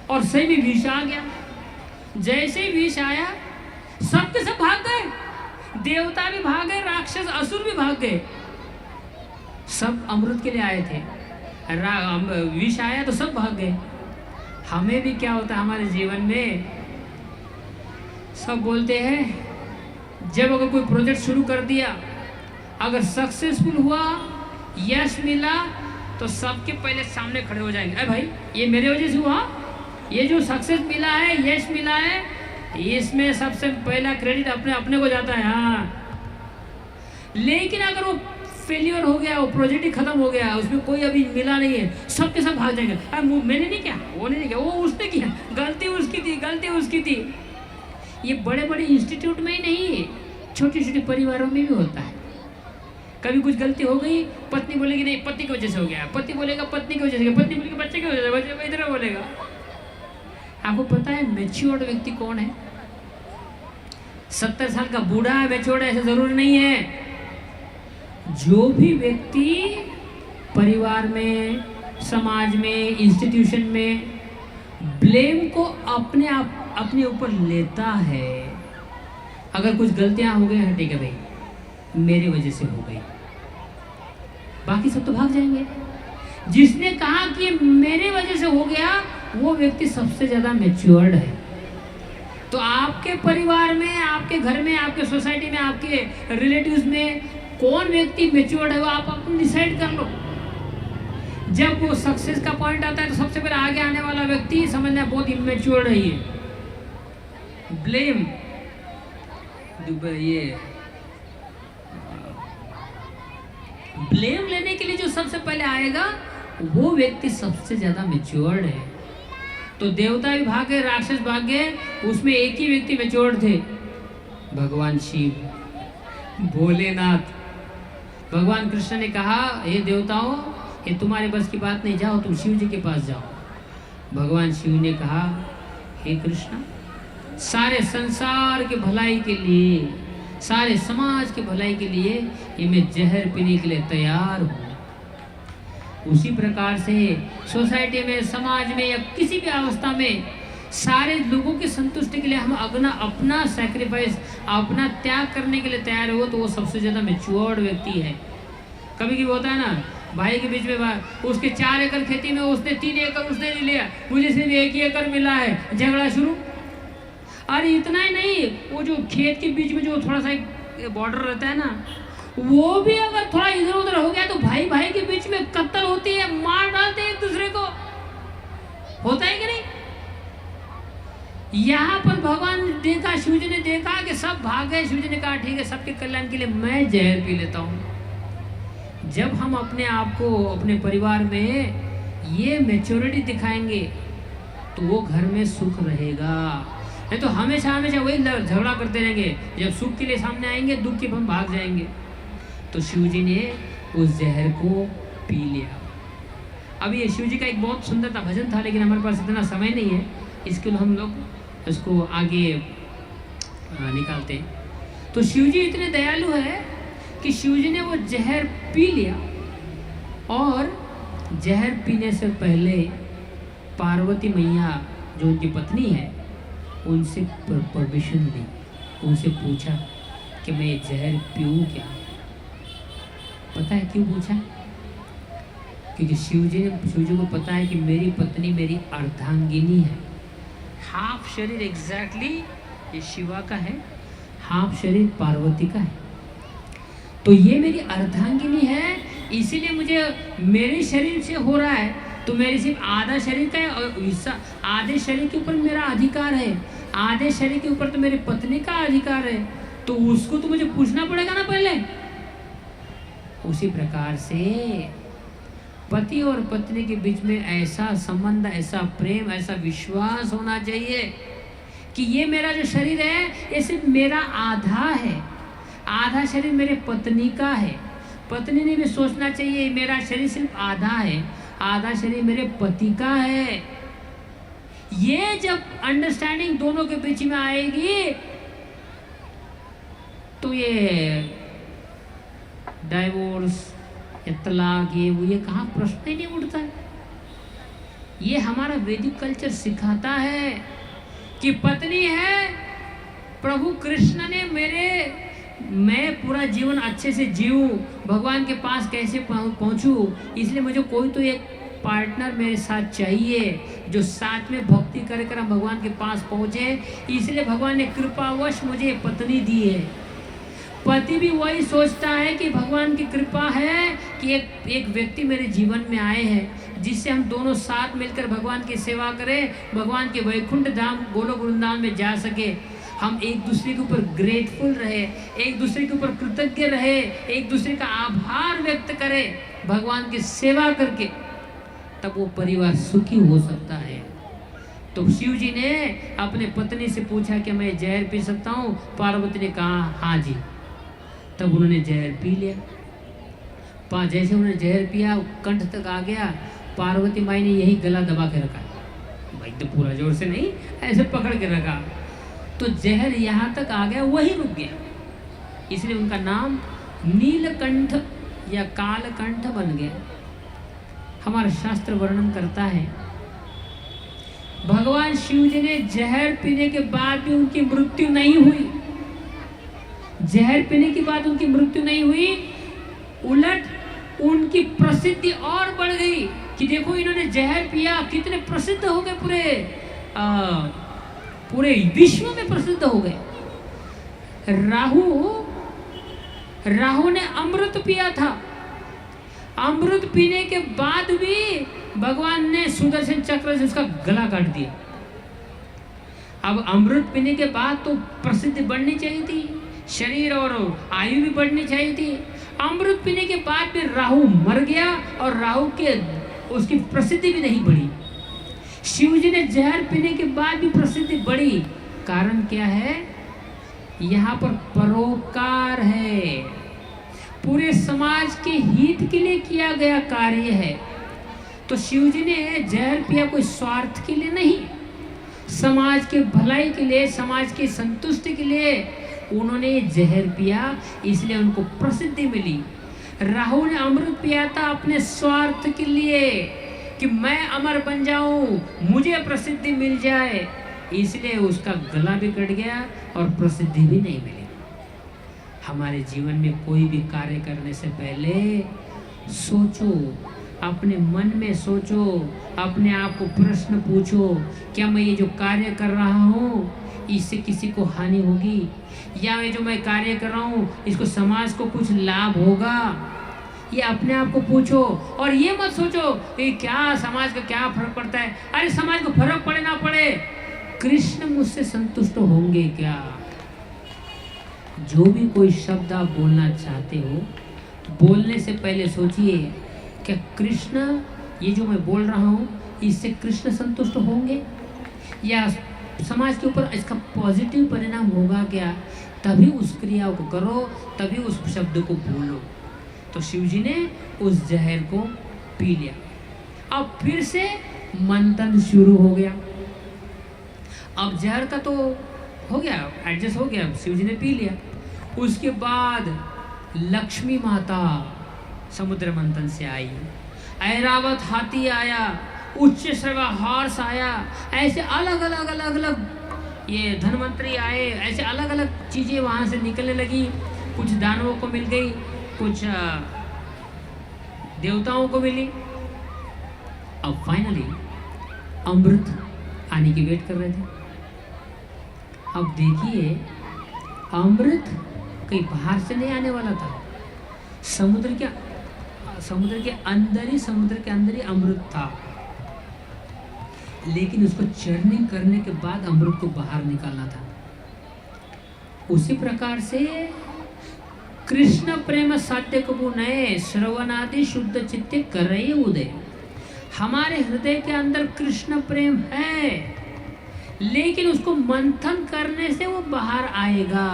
और सही में विष आ गया। जैसे ही विष आया सब के सब भाग गए, देवता भी भाग गए, राक्षस असुर भी भाग गए, सब अमृत के लिए आए थे। विष आया तो सब भाग गए। हमें भी क्या होता है हमारे जीवन में, सब बोलते हैं जब अगर कोई प्रोजेक्ट शुरू कर दिया, अगर सक्सेसफुल हुआ, यश मिला, तो सबके पहले सामने खड़े हो जाएंगे, अरे भाई ये मेरे वजह से हुआ, ये जो सक्सेस मिला है, यश मिला है, इसमें सबसे पहला क्रेडिट अपने को जाता है। हाँ, लेकिन अगर वो फेलियर हो गया, वो प्रोजेक्ट ही खत्म हो गया, उसमें कोई अभी मिला नहीं है, सबके सब भाग जाएंगे, अरे मैंने नहीं किया, वो नहीं किया, वो उसने किया, गलती उसकी थी। ये बड़े बड़े इंस्टीट्यूट में ही नहीं, छोटे छोटे परिवारों में भी होता है। कभी कुछ गलती हो गई, पत्नी बोलेगी नहीं पति की वजह से हो गया, पति बोलेगा पत्नी की वजह से, पत्नी बोलेगी बच्चे की वजह से, बच्चे इधर बोलेगा। आपको पता है मैच्योर्ड व्यक्ति कौन है? 70 साल का बूढ़ा मैच्योर्ड ऐसा जरूरी नहीं है। जो भी व्यक्ति परिवार में, समाज में, इंस्टीट्यूशन में ब्लेम को अपने ऊपर लेता है, अगर कुछ गलतियां हो गई, ठीक है भाई मेरी वजह से हो गई, बाकी सब तो भाग जाएंगे। जिसने कहा कि मेरे वजह से हो गया, वो व्यक्ति सबसे ज्यादा मैच्योर्ड है। तो आपके परिवार में, आपके घर में, आपके सोसाइटी में, आपके रिलेटिव्स में कौन व्यक्ति मैच्योर्ड है, वो आप अपने डिसाइड कर लो। जब वो सक्सेस का पॉइंट आता है तो सबसे पहले आगे आने वाला व्यक्ति समझना बहुत इमेच्योर्ड है। ये ब्लेम, ये ब्लेम लेने के लिए जो सबसे पहले आएगा वो व्यक्ति सबसे ज्यादा मैच्योर्ड है। तो देवता भी भाग गए, राक्षस भाग गए, उसमें एक ही व्यक्ति मैच्योर्ड थे, भगवान शिव, भोलेनाथ। भगवान कृष्ण ने कहा, हे देवताओं, ये तुम्हारे बस की बात नहीं, जाओ तुम शिव जी के पास जाओ। भगवान शिव ने कहा, हे कृष्ण, सारे संसार के भलाई के लिए, सारे समाज के भलाई के लिए ये मैं जहर पीने के लिए तैयार हूँ। उसी प्रकार से सोसाइटी में, समाज में या किसी भी अवस्था में सारे लोगों की संतुष्टि के लिए हम अपना सैक्रिफाइस, अपना त्याग करने के लिए तैयार हो, तो वो सबसे ज़्यादा मैच्योर्ड व्यक्ति है। कभी कभी होता है ना, भाई के बीच में उसके 4 एकड़ खेती में उसने 3 एकड़ उसने ले लिया, मुझे सिर्फ 1 ही एकड़ मिला है, झगड़ा शुरू। अरे इतना ही नहीं, वो जो खेत के बीच में जो थोड़ा सा एक बॉर्डर रहता है ना, वो भी अगर थोड़ा इधर उधर हो गया तो भाई भाई के बीच में कत्ल होती है, मार डालते हैं एक दूसरे को। होता है कि नहीं? यहाँ पर भगवान ने देखा, शिव जी ने देखा कि सब भाग गए, शिव जी ने कहा ठीक है, सबके कल्याण के लिए मैं जहर पी लेता हूँ। जब हम अपने आप को, अपने परिवार में ये मैच्योरिटी दिखाएंगे तो वो घर में सुख रहेगा। नहीं तो हमेशा हमेशा वही झगड़ा करते रहेंगे, जब सुख के लिए सामने आएंगे दुख के हम भाग जाएंगे। तो शिव जी ने उस जहर को पी लिया। अब ये शिव जी का एक बहुत सुंदर सा भजन था, लेकिन हमारे पास इतना समय नहीं है, इसके लिए हम लोग इसको आगे निकालते हैं। तो शिव जी इतने दयालु है कि शिव जी ने वो जहर पी लिया, और जहर पीने से पहले पार्वती मैया जो उनकी पत्नी है उनसे परमिशन ली, उनसे पूछा कि मैं ये जहर पीऊँ क्या। पता है क्यों पूछा? क्योंकि शिव जी को पता है कि मेरी पत्नी मेरी अर्धांगिनी है। हाफ शरीर एग्जैक्टली ये शिवा का है, हाफ शरीर पार्वती का है। तो ये मेरी अर्धांगिनी है, इसीलिए मुझे मेरे शरीर से हो रहा है, तो मेरे सिर्फ आधा शरीर का है, और आधे शरीर के ऊपर मेरा अधिकार है, आधे शरीर के ऊपर तो मेरी पत्नी का अधिकार है, तो उसको तो मुझे पूछना पड़ेगा ना पहले। उसी प्रकार से पति और पत्नी के बीच में ऐसा संबंध, ऐसा प्रेम, ऐसा विश्वास होना चाहिए कि ये मेरा जो शरीर है ये सिर्फ मेरा आधा है, आधा शरीर मेरे पत्नी का है। पत्नी ने भी सोचना चाहिए मेरा शरीर सिर्फ आधा है, आधा शरीर मेरे पति का है। ये जब अंडरस्टैंडिंग दोनों के बीच में आएगी तो ये डाइवोर्स या तलाक ये कहाँ प्रश्न ही नहीं उठता है। ये हमारा वैदिक कल्चर सिखाता है कि पत्नी है, प्रभु कृष्ण ने मैं पूरा जीवन अच्छे से जीऊँ, भगवान के पास कैसे पहुँचूँ, इसलिए मुझे कोई तो एक पार्टनर मेरे साथ चाहिए जो साथ में भक्ति कर हम भगवान के पास पहुँचे। इसलिए भगवान ने कृपावश मुझे पत्नी दी है। पति भी वही सोचता है कि भगवान की कृपा है कि एक व्यक्ति मेरे जीवन में आए हैं जिससे हम दोनों साथ मिलकर भगवान की सेवा करें, भगवान के वैकुंठ धाम गोलोक वृंदावन में जा सके। हम एक दूसरे के ऊपर ग्रेटफुल रहे, एक दूसरे के ऊपर कृतज्ञ रहे, एक दूसरे का आभार व्यक्त करें भगवान की सेवा करके, तब वो परिवार सुखी हो सकता है। तो शिव जी ने अपने पत्नी से पूछा कि मैं जहर पी सकता हूँ? पार्वती ने कहा हाँ जी। तब उन्होंने जहर पी लिया। जैसे उन्होंने जहर पिया, कंठ तक आ गया, पार्वती माई ने यही गला दबा के रखा, भाई तो पूरा जोर से नहीं, ऐसे पकड़ के रखा, तो जहर यहाँ तक आ गया, वही रुक गया। इसलिए उनका नाम नीलकंठ या कालकंठ बन गया। हमारा शास्त्र वर्णन करता है भगवान शिव जी ने जहर पीने के बाद भी उनकी मृत्यु नहीं हुई। जहर पीने के बाद उनकी मृत्यु नहीं हुई, उलट उनकी प्रसिद्धि और बढ़ गई कि देखो इन्होंने जहर पिया, कितने प्रसिद्ध हो गए, पूरे विश्व में प्रसिद्ध हो गए। राहु ने अमृत पिया था, अमृत पीने के बाद भी भगवान ने सुदर्शन चक्र से उसका गला काट दिया। अब अमृत पीने के बाद तो प्रसिद्धि बढ़नी चाहिए थी, शरीर और आयु भी बढ़नी चाहिए थी। अमृत पीने के बाद भी राहु मर गया और राहु के उसकी प्रसिद्धि भी नहीं बढ़ी। शिव जी ने जहर पीने के बाद भी प्रसिद्धि बढ़ी। कारण क्या है? यहाँ पर परोपकार है, पूरे समाज के हित के लिए किया गया कार्य है। तो शिव जी ने जहर पिया कोई स्वार्थ के लिए नहीं, समाज के भलाई के लिए, समाज की संतुष्टि के लिए उन्होंने जहर पिया, इसलिए उनको प्रसिद्धि मिली। राहु ने अमृत पिया था अपने स्वार्थ के लिए कि मैं अमर बन जाऊं, मुझे प्रसिद्धि मिल जाए, इसलिए उसका गला भी कट गया और प्रसिद्धि भी नहीं मिली। हमारे जीवन में कोई भी कार्य करने से पहले सोचो, अपने मन में सोचो, अपने आप को प्रश्न पूछो, क्या मैं ये जो कार्य कर रहा हूँ इससे किसी को हानि होगी, या ये जो मैं कार्य कर रहा हूँ इसको समाज को कुछ लाभ होगा? ये अपने आप को पूछो। और ये मत सोचो कि क्या समाज का क्या फर्क पड़ता है। अरे समाज को फर्क पड़े ना पड़े, कृष्ण मुझसे संतुष्ट होंगे क्या? जो भी कोई शब्द आप बोलना चाहते हो, बोलने से पहले सोचिए क्या कृष्ण, ये जो मैं बोल रहा हूँ इससे कृष्ण संतुष्ट होंगे, या समाज के ऊपर इसका पॉजिटिव परिणाम होगा क्या? तभी उस क्रिया को करो, तभी उस शब्द को बोलो। तो शिव जी ने उस जहर को पी लिया। अब फिर से मंथन शुरू हो गया। अब जहर का तो हो गया, एडजस्ट हो गया, शिव जी ने पी लिया। उसके बाद लक्ष्मी माता समुद्र मंथन से आई, ऐरावत हाथी आया, उच्च श्रवा हॉर्स आया, ऐसे अलग अलग अलग अलग ये धनवंतरी आए, ऐसे अलग अलग चीज़ें वहाँ से निकलने लगी। कुछ दानवों को मिल गई, कुछ देवताओं को मिली। अब फाइनली अमृत आने की वेट कर रहे थे। अब देखिए अमृत कहीं बाहर से नहीं आने वाला था, समुद्र के अंदर ही अमृत था। लेकिन उसको चर्निंग करने के बाद अमृत को बाहर निकालना था। उसी प्रकार से कृष्ण प्रेम साध्य कबू नए श्रवणादि शुद्ध चित्ते कर रही उदय। हमारे हृदय के अंदर कृष्ण प्रेम है, लेकिन उसको मंथन करने से वो बाहर आएगा।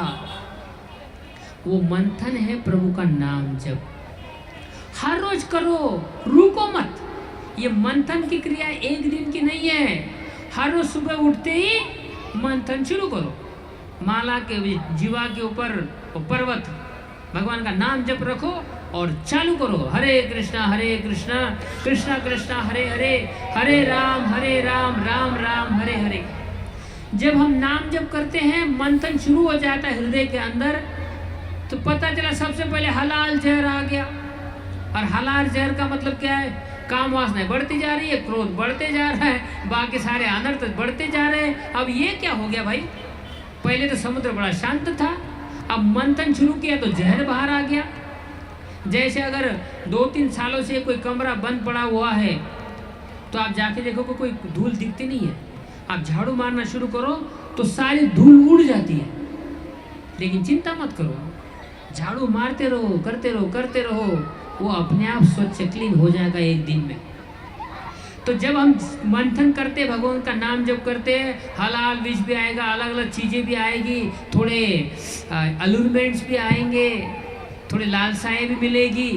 वो मंथन है प्रभु का नाम जप। हर रोज करो, रुको मत। ये मंथन की क्रिया एक दिन की नहीं है। हर रोज सुबह उठते ही मंथन शुरू करो। माला के जीवा के ऊपर पर्वत भगवान का नाम जप रखो और चालू करो, हरे कृष्णा कृष्णा कृष्णा हरे हरे, हरे राम राम राम हरे हरे। जब हम नाम जप करते हैं, मंथन शुरू हो जाता है हृदय के अंदर, तो पता चला सबसे पहले हलाल जहर आ गया। और हलाल जहर का मतलब क्या है? काम वासनाएं बढ़ती जा रही है, क्रोध बढ़ते जा रहा है, बाकी सारे अनर्थ बढ़ते जा रहे हैं। अब ये क्या हो गया भाई? पहले तो समुद्र बड़ा शांत था, अब मंथन शुरू किया तो जहर बाहर आ गया। जैसे अगर 2-3 सालों से कोई कमरा बंद पड़ा हुआ है तो आप जाके देखो कोई धूल दिखती नहीं है। आप झाड़ू मारना शुरू करो तो सारी धूल उड़ जाती है। लेकिन चिंता मत करो, झाड़ू मारते रहो, करते रहो, वो अपने आप स्वच्छ क्लीन हो जाएगा एक दिन में। तो जब हम मंथन करते, भगवान का नाम जब करते, हलाल विष भी आएगा, अलग अलग चीज़ें भी आएगी, थोड़े अलूरमेंट्स भी आएंगे, थोड़ी लालसाएँ भी मिलेगी।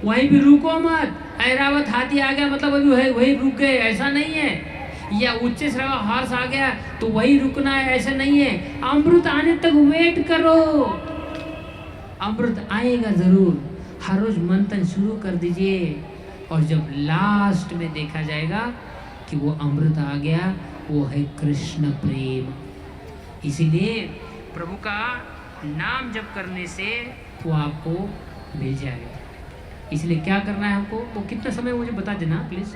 वहीं भी रुको मत। ऐरावत हाथी आ गया मतलब अभी वही रुक गए, ऐसा नहीं है। या उच्च श्रवा हॉर्स आ गया तो वही रुकना है, ऐसा नहीं है। अमृत आने तक वेट करो, अमृत आएगा जरूर। हर रोज मंथन शुरू कर दीजिए और जब लास्ट में देखा जाएगा कि वो अमृत आ गया, वो है कृष्ण प्रेम। इसीलिए प्रभु का नाम जप करने से वो आपको मिल जाएगा। इसलिए क्या करना है हमको, वो कितना समय मुझे बता देना प्लीज।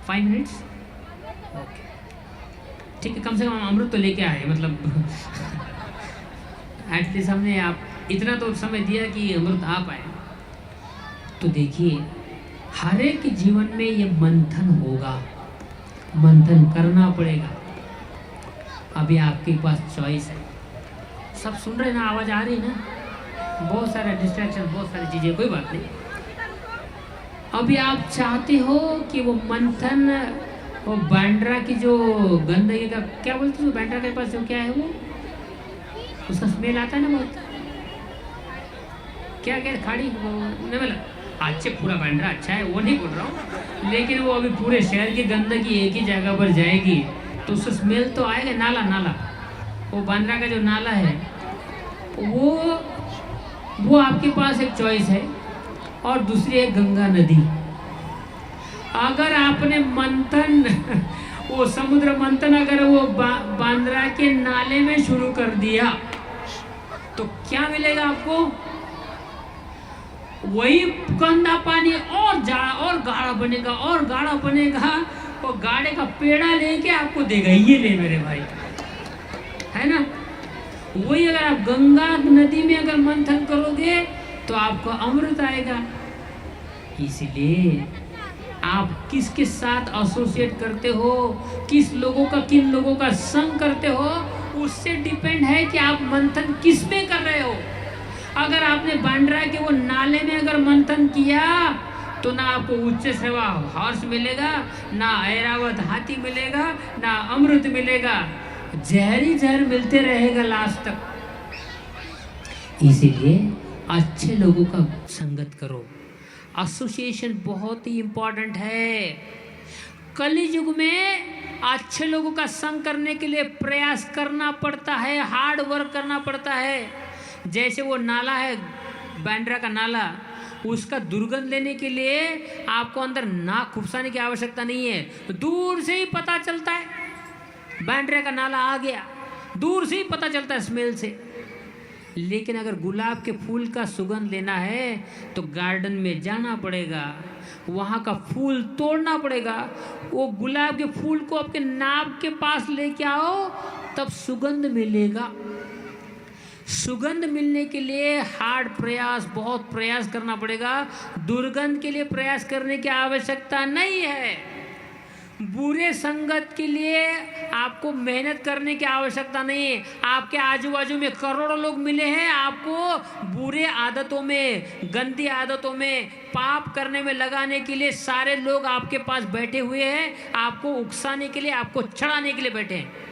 5 मिनट्स, ओके ठीक है। कम से कम अमृत तो लेके आए, मतलब एटलीस्ट हमने आप इतना तो समय दिया कि अमृत आ पाए। तो देखिए हर एक जीवन में ये मंथन होगा, मंथन करना पड़ेगा। अभी आपके पास चॉइस है। सब सुन रहे हैं ना, आवाज़ आ रही है ना? बहुत सारे डिस्ट्रैक्शन, बहुत सारी चीज़ें, कोई बात नहीं। अभी आप चाहते हो कि वो मंथन, वो बांड्रा की जो गंदगी का क्या बोलते हो, बांड्रा के पास जो क्या है वो, उसका स्मेल आता है ना बहुत, क्या खाड़ी नहीं, मतलब अच्छे पूरा बांड्रा अच्छा है वो नहीं बोल रहा हूँ, लेकिन वो अभी पूरे शहर की गंदगी एक ही जगह पर जाएगी तो उसका स्मेल तो आएगा। नाला वो बांद्रा का जो नाला है वो आपके पास एक चॉइस है, और दूसरी है गंगा नदी। अगर आपने मंथन वो समुद्र मंथन अगर वो बांद्रा के नाले में शुरू कर दिया तो क्या मिलेगा आपको? वही गंदा पानी और गाढ़ा बनेगा और गाढ़ा बनेगा, और गाढ़े का पेड़ा लेके आपको देगा, ये ले मेरे भाई, है ना? वही अगर आप गंगा नदी में अगर मंथन करोगे तो आपको अमृत आएगा। इसलिए आप किसके साथ एसोसिएट करते हो, किन लोगों का संग करते हो, उससे डिपेंड है कि आप मंथन किस में कर रहे हो। अगर आपने बांड्रा के वो नाले में अगर मंथन किया तो ना आपको उच्च श्रवा हॉर्स मिलेगा, ना ऐरावत हाथी मिलेगा, ना अमृत मिलेगा, जहर मिलते रहेगा लास्ट तक। इसीलिए अच्छे लोगों का संगत करो, एसोसिएशन बहुत ही इम्पोर्टेंट है। कलि युग में अच्छे लोगों का संग करने के लिए प्रयास करना पड़ता है, हार्ड वर्क करना पड़ता है। जैसे वो नाला है, बांद्रा का नाला, उसका दुर्गंध लेने के लिए आपको अंदर नाक खुपसाने की आवश्यकता नहीं है, दूर से ही पता चलता है बांद्रा का नाला आ गया, दूर से ही पता चलता है स्मेल से। लेकिन अगर गुलाब के फूल का सुगंध लेना है तो गार्डन में जाना पड़ेगा, वहाँ का फूल तोड़ना पड़ेगा, वो गुलाब के फूल को आपके नाक के पास लेके आओ, तब सुगंध मिलेगा। सुगंध मिलने के लिए हार्ड प्रयास, बहुत प्रयास करना पड़ेगा। दुर्गंध के लिए प्रयास करने की आवश्यकता नहीं है। बुरे संगत के लिए आपको मेहनत करने की आवश्यकता नहीं है। आपके आजू बाजू में करोड़ों लोग मिले हैं, आपको बुरे आदतों में, गंदी आदतों में, पाप करने में लगाने के लिए सारे लोग आपके पास बैठे हुए हैं, आपको उकसाने के लिए, आपको चढ़ाने के लिए बैठे हैं।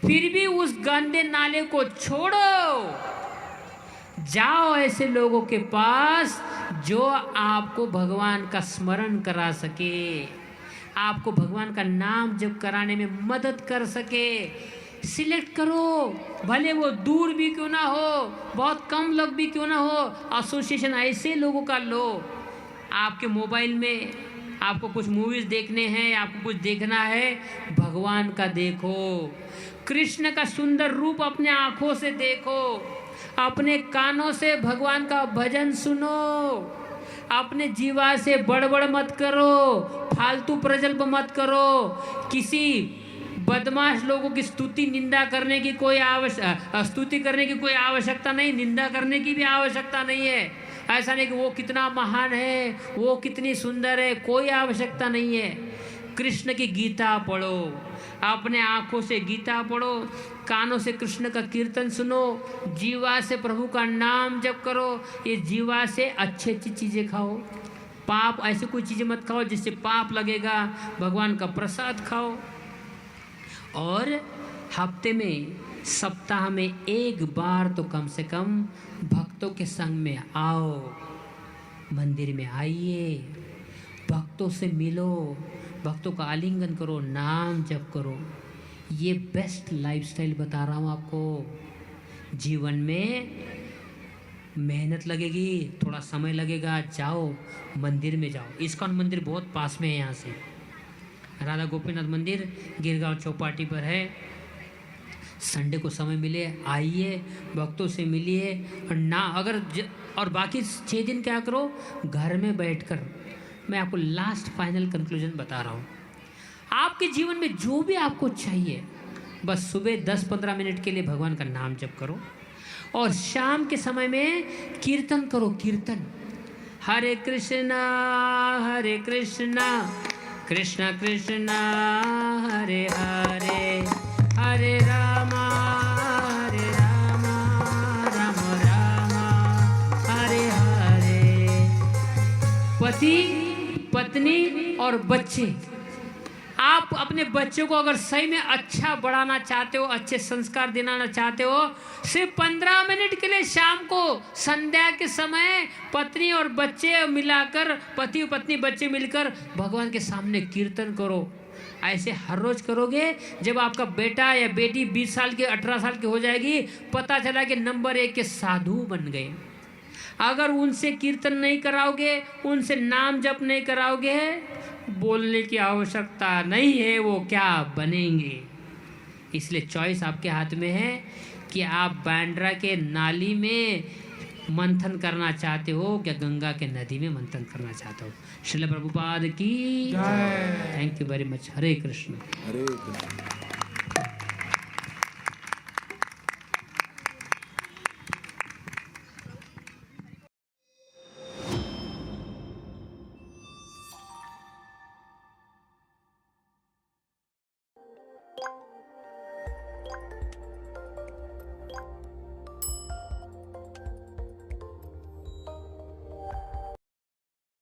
फिर भी उस गंदे नाले को छोड़ो, जाओ ऐसे लोगों के पास जो आपको भगवान का स्मरण करा सके, आपको भगवान का नाम जप कराने में मदद कर सके। सिलेक्ट करो, भले वो दूर भी क्यों ना हो, बहुत कम लोग भी क्यों ना हो, एसोसिएशन ऐसे लोगों का लो। आपके मोबाइल में आपको कुछ मूवीज देखने हैं, आपको कुछ देखना है, भगवान का देखो, कृष्ण का सुंदर रूप अपने आंखों से देखो, अपने कानों से भगवान का भजन सुनो, अपने जीवा से बड़बड़ मत करो, फालतू प्रजल्प मत करो, किसी बदमाश लोगों की स्तुति निंदा करने की कोई स्तुति करने की कोई आवश्यकता नहीं, निंदा करने की भी आवश्यकता नहीं है। ऐसा नहीं कि वो कितना महान है, वो कितनी सुंदर है, कोई आवश्यकता नहीं है। कृष्ण की गीता पढ़ो, अपने आंखों से गीता पढ़ो, कानों से कृष्ण का कीर्तन सुनो, जीवा से प्रभु का नाम जप करो, ये जीवा से अच्छी अच्छी चीज़ें खाओ, पाप ऐसी कोई चीज़ें मत खाओ जिससे पाप लगेगा, भगवान का प्रसाद खाओ। और हफ्ते में, सप्ताह में एक बार तो कम से कम भक्तों के संग में आओ, मंदिर में आइए, भक्तों से मिलो, भक्तों का आलिंगन करो, नाम जप करो। ये बेस्ट लाइफस्टाइल बता रहा हूँ आपको। जीवन में मेहनत लगेगी, थोड़ा समय लगेगा, जाओ मंदिर में जाओ। इस्कॉन मंदिर बहुत पास में है यहाँ से, राधा गोपीनाथ मंदिर गिरगांव चौपाटी पर है। संडे को समय मिले आइए, भक्तों से मिलिए, और ना अगर और बाकी 6 दिन क्या करो, घर में बैठकर। मैं आपको लास्ट फाइनल कंक्लूजन बता रहा हूँ। आपके जीवन में जो भी आपको चाहिए, बस सुबह 10-15 मिनट के लिए भगवान का नाम जप करो, और शाम के समय में कीर्तन करो। कीर्तन, हरे कृष्णा कृष्ण कृष्ण हरे हरे, हरे रामा राम राम हरे हरे। पति, पत्नी और बच्चे, आप अपने बच्चों को अगर सही में अच्छा बढ़ाना चाहते हो, अच्छे संस्कार दिलाना चाहते हो, सिर्फ 15 मिनट के लिए शाम को संध्या के समय पत्नी और बच्चे मिलाकर, पति पत्नी बच्चे मिलकर भगवान के सामने कीर्तन करो। ऐसे हर रोज करोगे, जब आपका बेटा या बेटी 20 साल के 18 साल की हो जाएगी, पता चला कि नंबर 1 के साधु बन गए। अगर उनसे कीर्तन नहीं कराओगे, उनसे नाम जप नहीं कराओगे, बोलने की आवश्यकता नहीं है, वो क्या बनेंगे। इसलिए चॉइस आपके हाथ में है कि आप बांद्रा के नाली में मंथन करना चाहते हो, क्या गंगा के नदी में मंथन करना चाहते हो। श्रील प्रभुपाद की जय। Thank you very much. Hare Krishna. Hare Krishna.